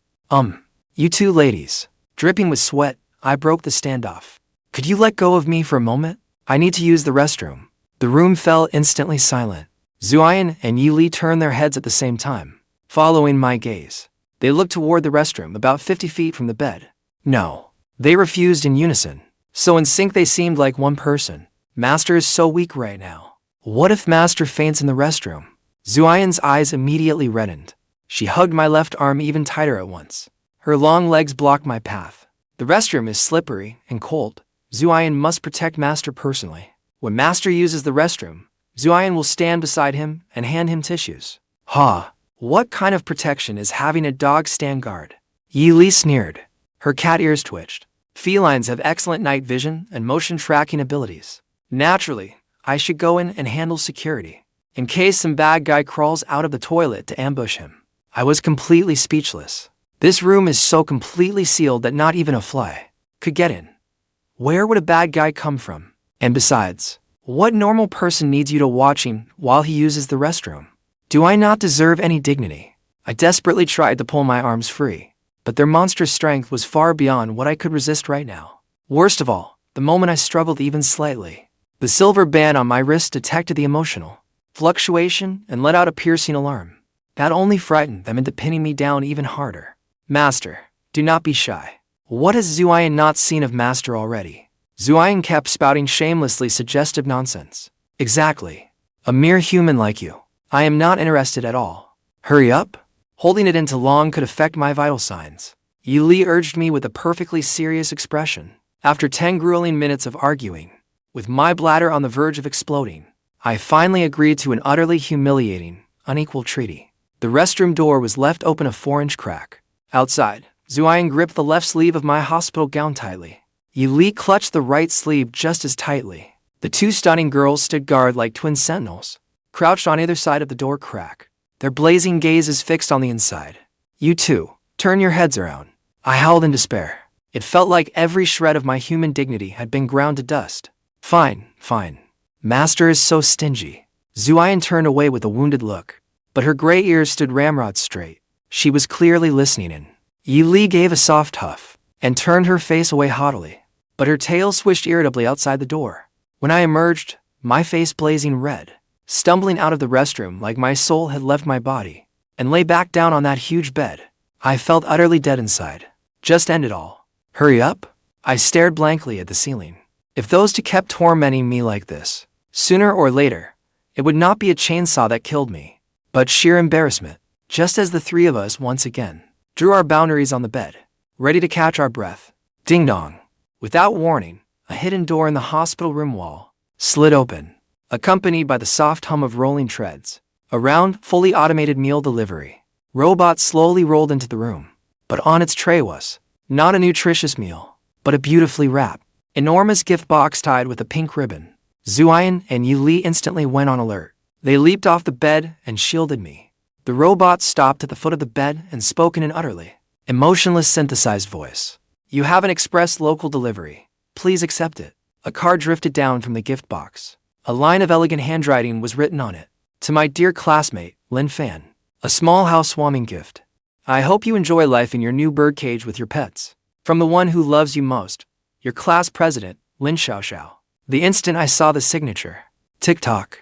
You two ladies. Dripping with sweat, I broke the standoff. Could you let go of me for a moment? I need to use the restroom. The room fell instantly silent. Xueyin and Yuli turned their heads at the same time, following my gaze. They looked toward the restroom about 50 feet from the bed. No. They refused in unison. So in sync they seemed like one person. Master is so weak right now. What if Master faints in the restroom? Xueyin's eyes immediately reddened. She hugged my left arm even tighter at once. Her long legs blocked my path. The restroom is slippery and cold. Xueyin must protect Master personally. When Master uses the restroom, Xueyin will stand beside him and hand him tissues. Ha! What kind of protection is having a dog stand guard? Yi Li sneered. Her cat ears twitched. Felines have excellent night vision and motion tracking abilities. Naturally, I should go in and handle security, in case some bad guy crawls out of the toilet to ambush him. I was completely speechless. This room is so completely sealed that not even a fly could get in. Where would a bad guy come from? And besides, what normal person needs you to watch him while he uses the restroom? Do I not deserve any dignity? I desperately tried to pull my arms free, but their monstrous strength was far beyond what I could resist right now. Worst of all, the moment I struggled even slightly, the silver band on my wrist detected the emotional fluctuation and let out a piercing alarm. That only frightened them into pinning me down even harder. Master, do not be shy. What has Xueyin not seen of Master already? Xueyin kept spouting shamelessly suggestive nonsense. Exactly. A mere human like you. I am not interested at all. Hurry up. Holding it in too long could affect my vital signs. Yi Li urged me with a perfectly serious expression. After 10 grueling minutes of arguing, with my bladder on the verge of exploding, I finally agreed to an utterly humiliating, unequal treaty. The restroom door was left open a 4-inch crack. Outside, Xueyin gripped the left sleeve of my hospital gown tightly. Yi Li clutched the right sleeve just as tightly. The two stunning girls stood guard like twin sentinels, crouched on either side of the door crack, their blazing gazes fixed on the inside. You two, turn your heads around. I howled in despair. It felt like every shred of my human dignity had been ground to dust. Fine, fine. Master is so stingy. Xueyin turned away with a wounded look, but her gray ears stood ramrod straight. She was clearly listening in. Yi Li gave a soft huff and turned her face away haughtily, but her tail swished irritably outside the door. When I emerged, my face blazing red, stumbling out of the restroom like my soul had left my body, and lay back down on that huge bed, I felt utterly dead inside. Just end it all. Hurry up? I stared blankly at the ceiling. If those two kept tormenting me like this, sooner or later, it would not be a chainsaw that killed me, but sheer embarrassment. Just as the three of us once again drew our boundaries on the bed, ready to catch our breath, ding-dong. Without warning, a hidden door in the hospital room wall slid open, accompanied by the soft hum of rolling treads. A round, fully automated meal delivery robot slowly rolled into the room, but on its tray was not a nutritious meal, but a beautifully wrapped, enormous gift box tied with a pink ribbon. Xueyin and Yi Li instantly went on alert. They leaped off the bed and shielded me. The robot stopped at the foot of the bed and spoke in an utterly emotionless synthesized voice. You have an express local delivery. Please accept it. A card drifted down from the gift box. A line of elegant handwriting was written on it. To my dear classmate, Lin Fan. A small housewarming gift. I hope you enjoy life in your new birdcage with your pets. From the one who loves you most, your class president, Lin Xiaoxiao. The instant I saw the signature, tick-tock,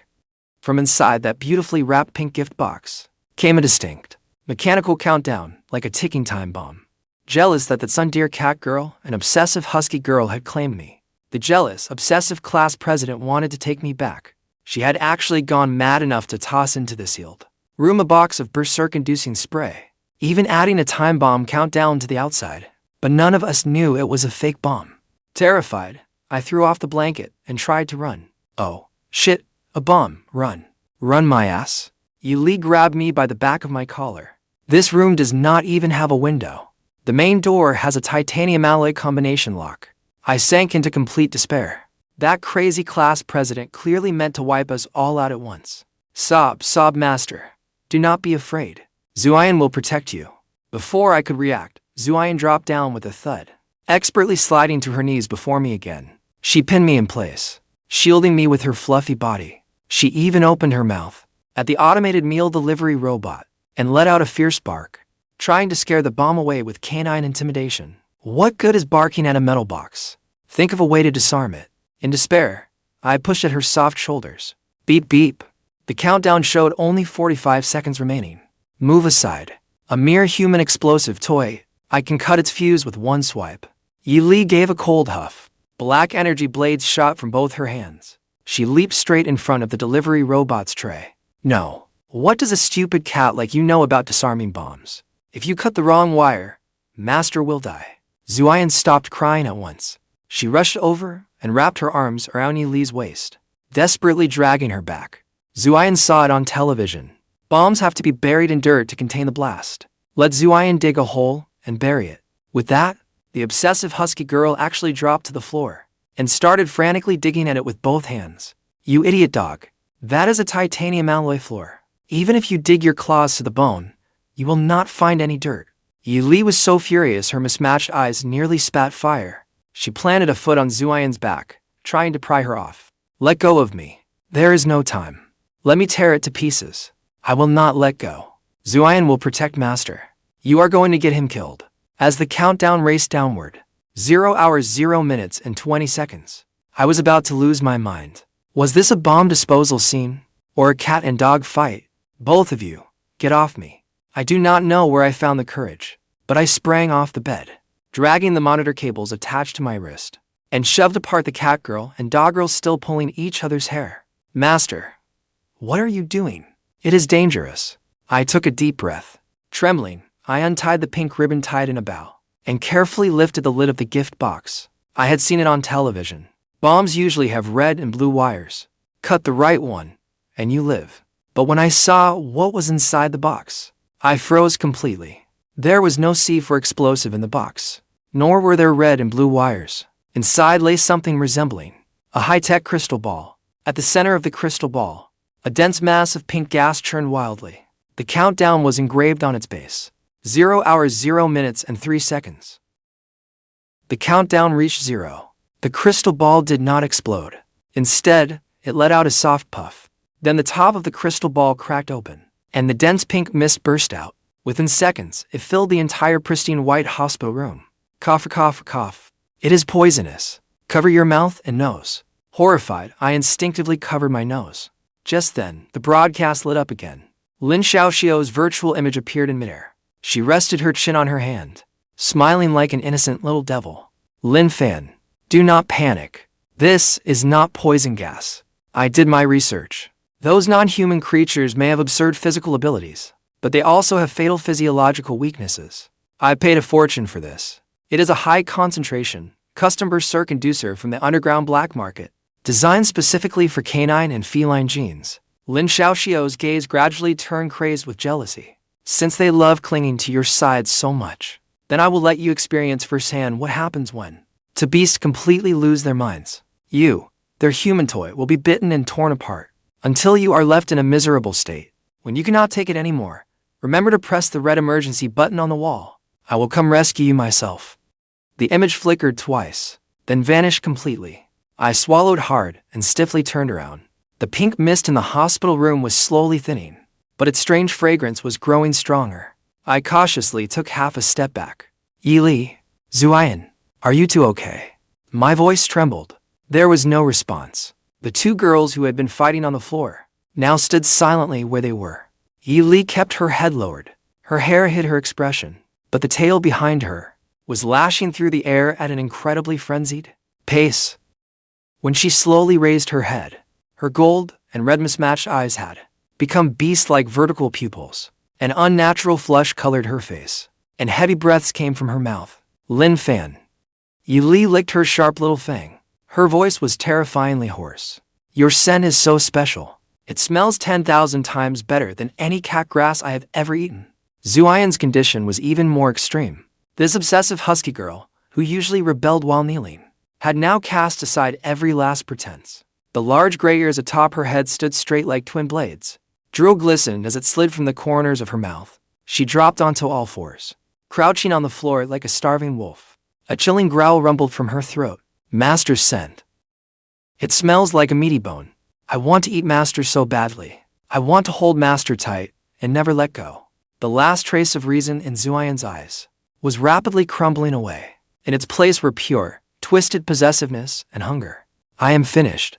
from inside that beautifully wrapped pink gift box, came a distinct, mechanical countdown like a ticking time bomb. Jealous that dear cat girl, an obsessive husky girl, had claimed me. The jealous, obsessive class president wanted to take me back. She had actually gone mad enough to toss into the sealed room a box of Berserk-inducing spray, even adding a time bomb countdown to the outside. But none of us knew it was a fake bomb. Terrified, I threw off the blanket and tried to run. Oh, shit, a bomb, run. Run my ass. Yi Li grabbed me by the back of my collar. This room does not even have a window. The main door has a titanium alloy combination lock. I sank into complete despair. That crazy class president clearly meant to wipe us all out at once. Sob, master. Do not be afraid. Xueyin will protect you. Before I could react, Xueyin dropped down with a thud, expertly sliding to her knees before me again. She pinned me in place, shielding me with her fluffy body. She even opened her mouth at the automated meal delivery robot and let out a fierce bark, trying to scare the bomb away with canine intimidation. What good is barking at a metal box? Think of a way to disarm it. In despair, I pushed at her soft shoulders. Beep beep. The countdown showed only 45 seconds remaining. Move aside. A mere human explosive toy. I can cut its fuse with one swipe. Yi Li gave a cold huff. Black energy blades shot from both her hands. She leaped straight in front of the delivery robot's tray. No. What does a stupid cat like you know about disarming bombs? If you cut the wrong wire, Master will die. Xueyin stopped crying at once. She rushed over and wrapped her arms around Yi Li's waist, desperately dragging her back. Xueyin saw it on television. Bombs have to be buried in dirt to contain the blast. Let Xueyin dig a hole and bury it. With that, the obsessive husky girl actually dropped to the floor and started frantically digging at it with both hands. You idiot dog. That is a titanium alloy floor. Even if you dig your claws to the bone, you will not find any dirt. Yi Li was so furious her mismatched eyes nearly spat fire. She planted a foot on Xueyin's back, trying to pry her off. Let go of me. There is no time. Let me tear it to pieces. I will not let go. Xueyin will protect Master. You are going to get him killed. As the countdown raced downward, 0 hours 0 minutes and 20 seconds. I was about to lose my mind. Was this a bomb disposal scene? Or a cat and dog fight? Both of you, get off me. I do not know where I found the courage, but I sprang off the bed, dragging the monitor cables attached to my wrist, and shoved apart the cat girl and dog girl still pulling each other's hair. Master, what are you doing? It is dangerous. I took a deep breath. Trembling, I untied the pink ribbon tied in a bow, and carefully lifted the lid of the gift box. I had seen it on television. Bombs usually have red and blue wires. Cut the right one, and you live. But when I saw what was inside the box, I froze completely. There was no C for explosive in the box, nor were there red and blue wires. Inside lay something resembling a high-tech crystal ball. At the center of the crystal ball, a dense mass of pink gas churned wildly. The countdown was engraved on its base. 0 hours 0 minutes and 3 seconds. The countdown reached 0. The crystal ball did not explode. Instead, it let out a soft puff. Then the top of the crystal ball cracked open, and the dense pink mist burst out. Within seconds, it filled the entire pristine white hospital room. Cough, cough, cough. It is poisonous. Cover your mouth and nose. Horrified, I instinctively covered my nose. Just then, the broadcast lit up again. Lin Xiaoxiao's virtual image appeared in midair. She rested her chin on her hand, smiling like an innocent little devil. Lin Fan, do not panic. This is not poison gas. I did my research. Those non-human creatures may have absurd physical abilities, but they also have fatal physiological weaknesses. I paid a fortune for this. It is a high-concentration, custom Berserk inducer from the underground black market, designed specifically for canine and feline genes. Lin Xiaoxiao's gaze gradually turned crazed with jealousy. Since they love clinging to your side so much, then I will let you experience firsthand what happens when two beasts completely lose their minds. You, their human toy, will be bitten and torn apart, until you are left in a miserable state. When you cannot take it anymore, remember to press the red emergency button on the wall. I will come rescue you myself. The image flickered twice, then vanished completely. I swallowed hard and stiffly turned around. The pink mist in the hospital room was slowly thinning, but its strange fragrance was growing stronger. I cautiously took half a step back. Yi Li, Xueyin, are you two okay? My voice trembled. There was no response. The two girls who had been fighting on the floor now stood silently where they were. Yi Li kept her head lowered. Her hair hid her expression, but the tail behind her was lashing through the air at an incredibly frenzied pace. When she slowly raised her head, her gold and red mismatched eyes had become beast-like vertical pupils. An unnatural flush colored her face, and heavy breaths came from her mouth. Lin Fan. Yi Li licked her sharp little fang. Her voice was terrifyingly hoarse. Your scent is so special. It smells 10,000 times better than any cat grass I have ever eaten. Xueyin's condition was even more extreme. This obsessive husky girl, who usually rebelled while kneeling, had now cast aside every last pretense. The large gray ears atop her head stood straight like twin blades. Drool glistened as it slid from the corners of her mouth. She dropped onto all fours, crouching on the floor like a starving wolf. A chilling growl rumbled from her throat. Master's scent. It smells like a meaty bone. I want to eat Master so badly. I want to hold Master tight and never let go. The last trace of reason in Xueyin's eyes was rapidly crumbling away. In its place were pure, twisted possessiveness and hunger. I am finished.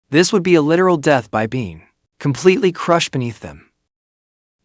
This would be a literal death by being completely crushed beneath them.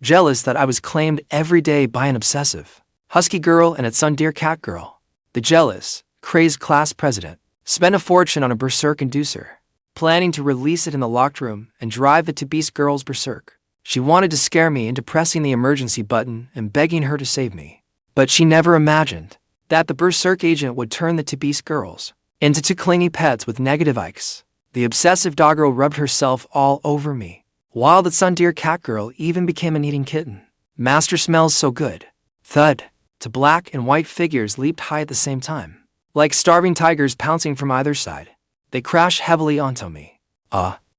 Jealous that I was claimed every day by an obsessive husky girl and its son dear cat girl, The jealous, crazed class president spent a fortune on a Berserk inducer, planning to release it in the locked room and drive the two-beast girls berserk. She wanted to scare me into pressing the emergency button and begging her to save me. But she never imagined that the Berserk agent would turn the two-beast girls into two clingy pets with negative ikes. The obsessive dog girl rubbed herself all over me, while the tsundere cat girl even became an eating kitten. Master smells so good. Thud. Two black and white figures leaped high at the same time, like starving tigers pouncing from either side. They crashed heavily onto me.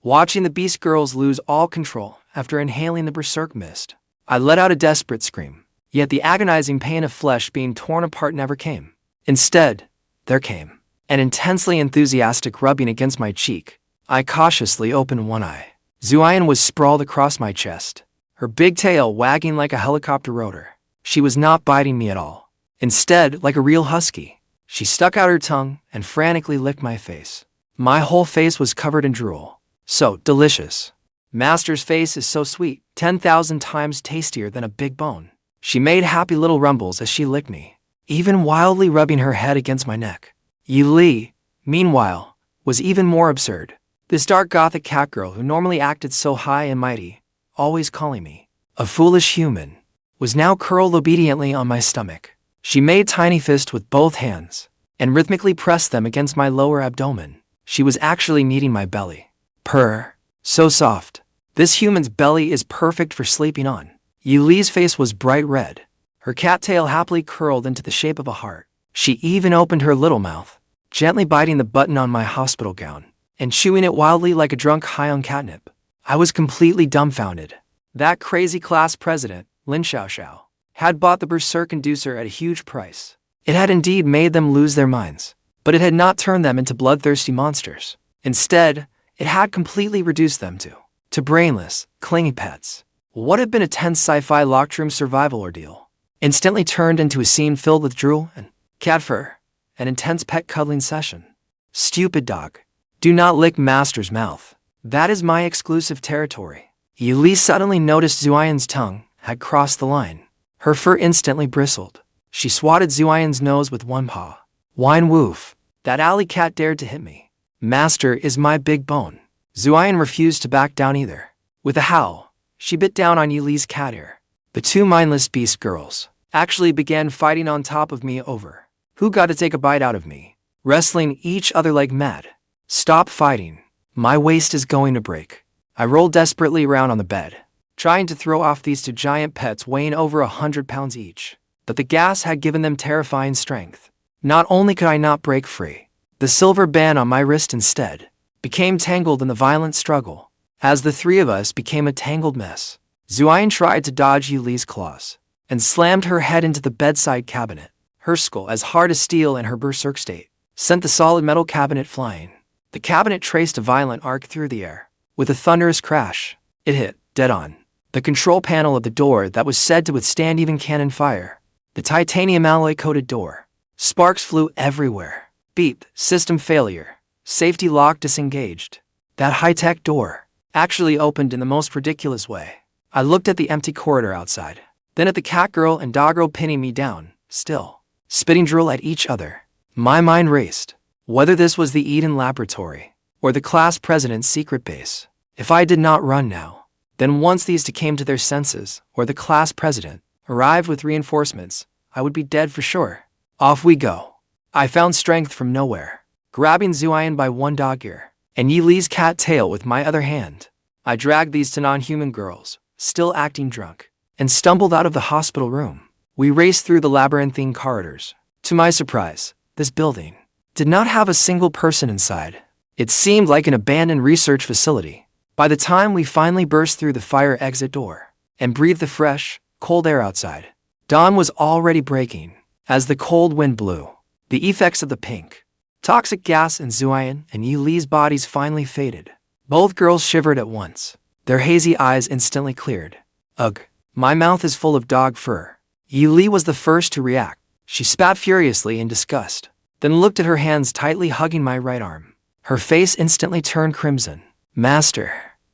Watching the beast girls lose all control after inhaling the berserk mist, I let out a desperate scream. Yet the agonizing pain of flesh being torn apart never came. Instead, there came an intensely enthusiastic rubbing against my cheek. I cautiously opened one eye. Xueyin was sprawled across my chest, her big tail wagging like a helicopter rotor. She was not biting me at all. Instead, like a real husky, she stuck out her tongue and frantically licked my face. My whole face was covered in drool. So delicious. Master's face is so sweet, 10,000 times tastier than a big bone. She made happy little rumbles as she licked me, even wildly rubbing her head against my neck. Li, meanwhile, was even more absurd. This dark gothic cat girl who normally acted so high and mighty, always calling me a foolish human, was now curled obediently on my stomach. She made tiny fists with both hands and rhythmically pressed them against my lower abdomen. She was actually kneading my belly. Purr. So soft. This human's belly is perfect for sleeping on. Li's face was bright red, her cat tail happily curled into the shape of a heart. She even opened her little mouth, gently biting the button on my hospital gown and chewing it wildly like a drunk high on catnip. I was completely dumbfounded. That crazy class president, Lin Xiaoxiao, had bought the Berserk inducer at a huge price. It had indeed made them lose their minds, but it had not turned them into bloodthirsty monsters. Instead, it had completely reduced them to brainless, clingy pets. What had been a tense sci-fi locked room survival ordeal instantly turned into a scene filled with drool and cat fur, an intense pet cuddling session. Stupid dog. Do not lick Master's mouth. That is my exclusive territory. Li suddenly noticed Xueyin's tongue had crossed the line. Her fur instantly bristled. She swatted Xueyin's nose with one paw. Whine woof. That alley cat dared to hit me. Master is my big bone. Xueyin refused to back down either. With a howl, she bit down on Li's cat ear. The two mindless beast girls actually began fighting on top of me over who got to take a bite out of me, wrestling each other like mad. Stop fighting. My waist is going to break. I rolled desperately around on the bed, trying to throw off these two giant pets weighing over 100 pounds each. But the gas had given them terrifying strength. Not only could I not break free, the silver band on my wrist instead became tangled in the violent struggle. As the three of us became a tangled mess, Xueyin tried to dodge Li's claws and slammed her head into the bedside cabinet. Her skull, as hard as steel in her berserk state, sent the solid metal cabinet flying. The cabinet traced a violent arc through the air. With a thunderous crash, it hit, dead on, the control panel of the door that was said to withstand even cannon fire. The titanium alloy-coated door. Sparks flew everywhere. Beep, system failure. Safety lock disengaged. That high-tech door actually opened in the most ridiculous way. I looked at the empty corridor outside, then at the cat girl and dog girl pinning me down, still spitting drool at each other. My mind raced. Whether this was the Eden laboratory or the class president's secret base. If I did not run now, then once these two came to their senses or the class president arrived with reinforcements, I would be dead for sure. Off we go. I found strength from nowhere, grabbing Xueyin by one dog ear and Li's cat tail with my other hand. I dragged these two non-human girls, still acting drunk, and stumbled out of the hospital room. We raced through the labyrinthine corridors. To my surprise, this building did not have a single person inside. It seemed like an abandoned research facility. By the time we finally burst through the fire exit door and breathed the fresh, cold air outside, dawn was already breaking. As the cold wind blew, the effects of the pink, toxic gas in Xueyin and Li's bodies finally faded. Both girls shivered at once. Their hazy eyes instantly cleared. Ugh, my mouth is full of dog fur. Li was the first to react. She spat furiously in disgust, then looked at her hands tightly hugging my right arm. Her face instantly turned crimson. Master,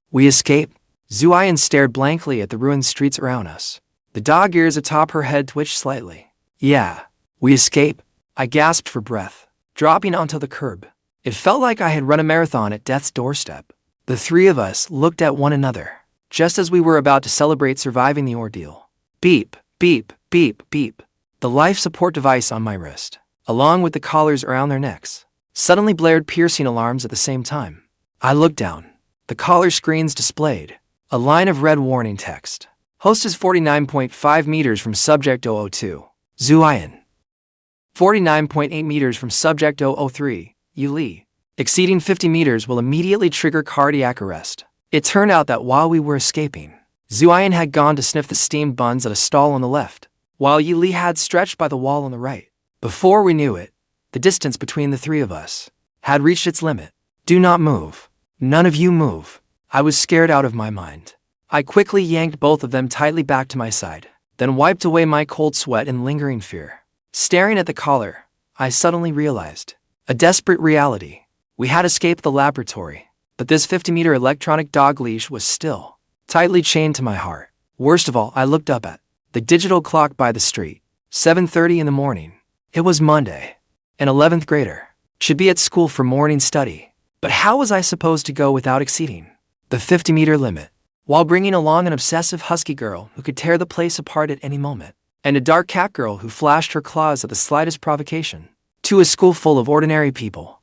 we escape? Xueyin stared blankly at the ruined streets around us. The dog ears atop her head twitched slightly. Yeah, we escape. I gasped for breath, dropping onto the curb. It felt like I had run a marathon at death's doorstep. The three of us looked at one another, just as we were about to celebrate surviving the ordeal. Beep, beep, beep, beep. The life support device on my wrist, along with the collars around their necks, suddenly blared piercing alarms at the same time. I looked down. The collar screens displayed a line of red warning text. Host is 49.5 meters from subject 002, Xueyin. 49.8 meters from subject 003, Yuli. Exceeding 50 meters will immediately trigger cardiac arrest. It turned out that while we were escaping, Xueyin had gone to sniff the steamed buns at a stall on the left, while Yuli had stretched by the wall on the right. Before we knew it, the distance between the three of us had reached its limit. Do not move. None of you move. I was scared out of my mind. I quickly yanked both of them tightly back to my side, then wiped away my cold sweat in lingering fear. Staring at the collar, I suddenly realized a desperate reality. We had escaped the laboratory, but this 50-meter electronic dog leash was still tightly chained to my heart. Worst of all, I looked up at the digital clock by the street. 7:30 in the morning. It was Monday. An 11th grader should be at school for morning study. But how was I supposed to go without exceeding the 50-meter limit, while bringing along an obsessive husky girl who could tear the place apart at any moment, and a dark cat girl who flashed her claws at the slightest provocation? To a school full of ordinary people,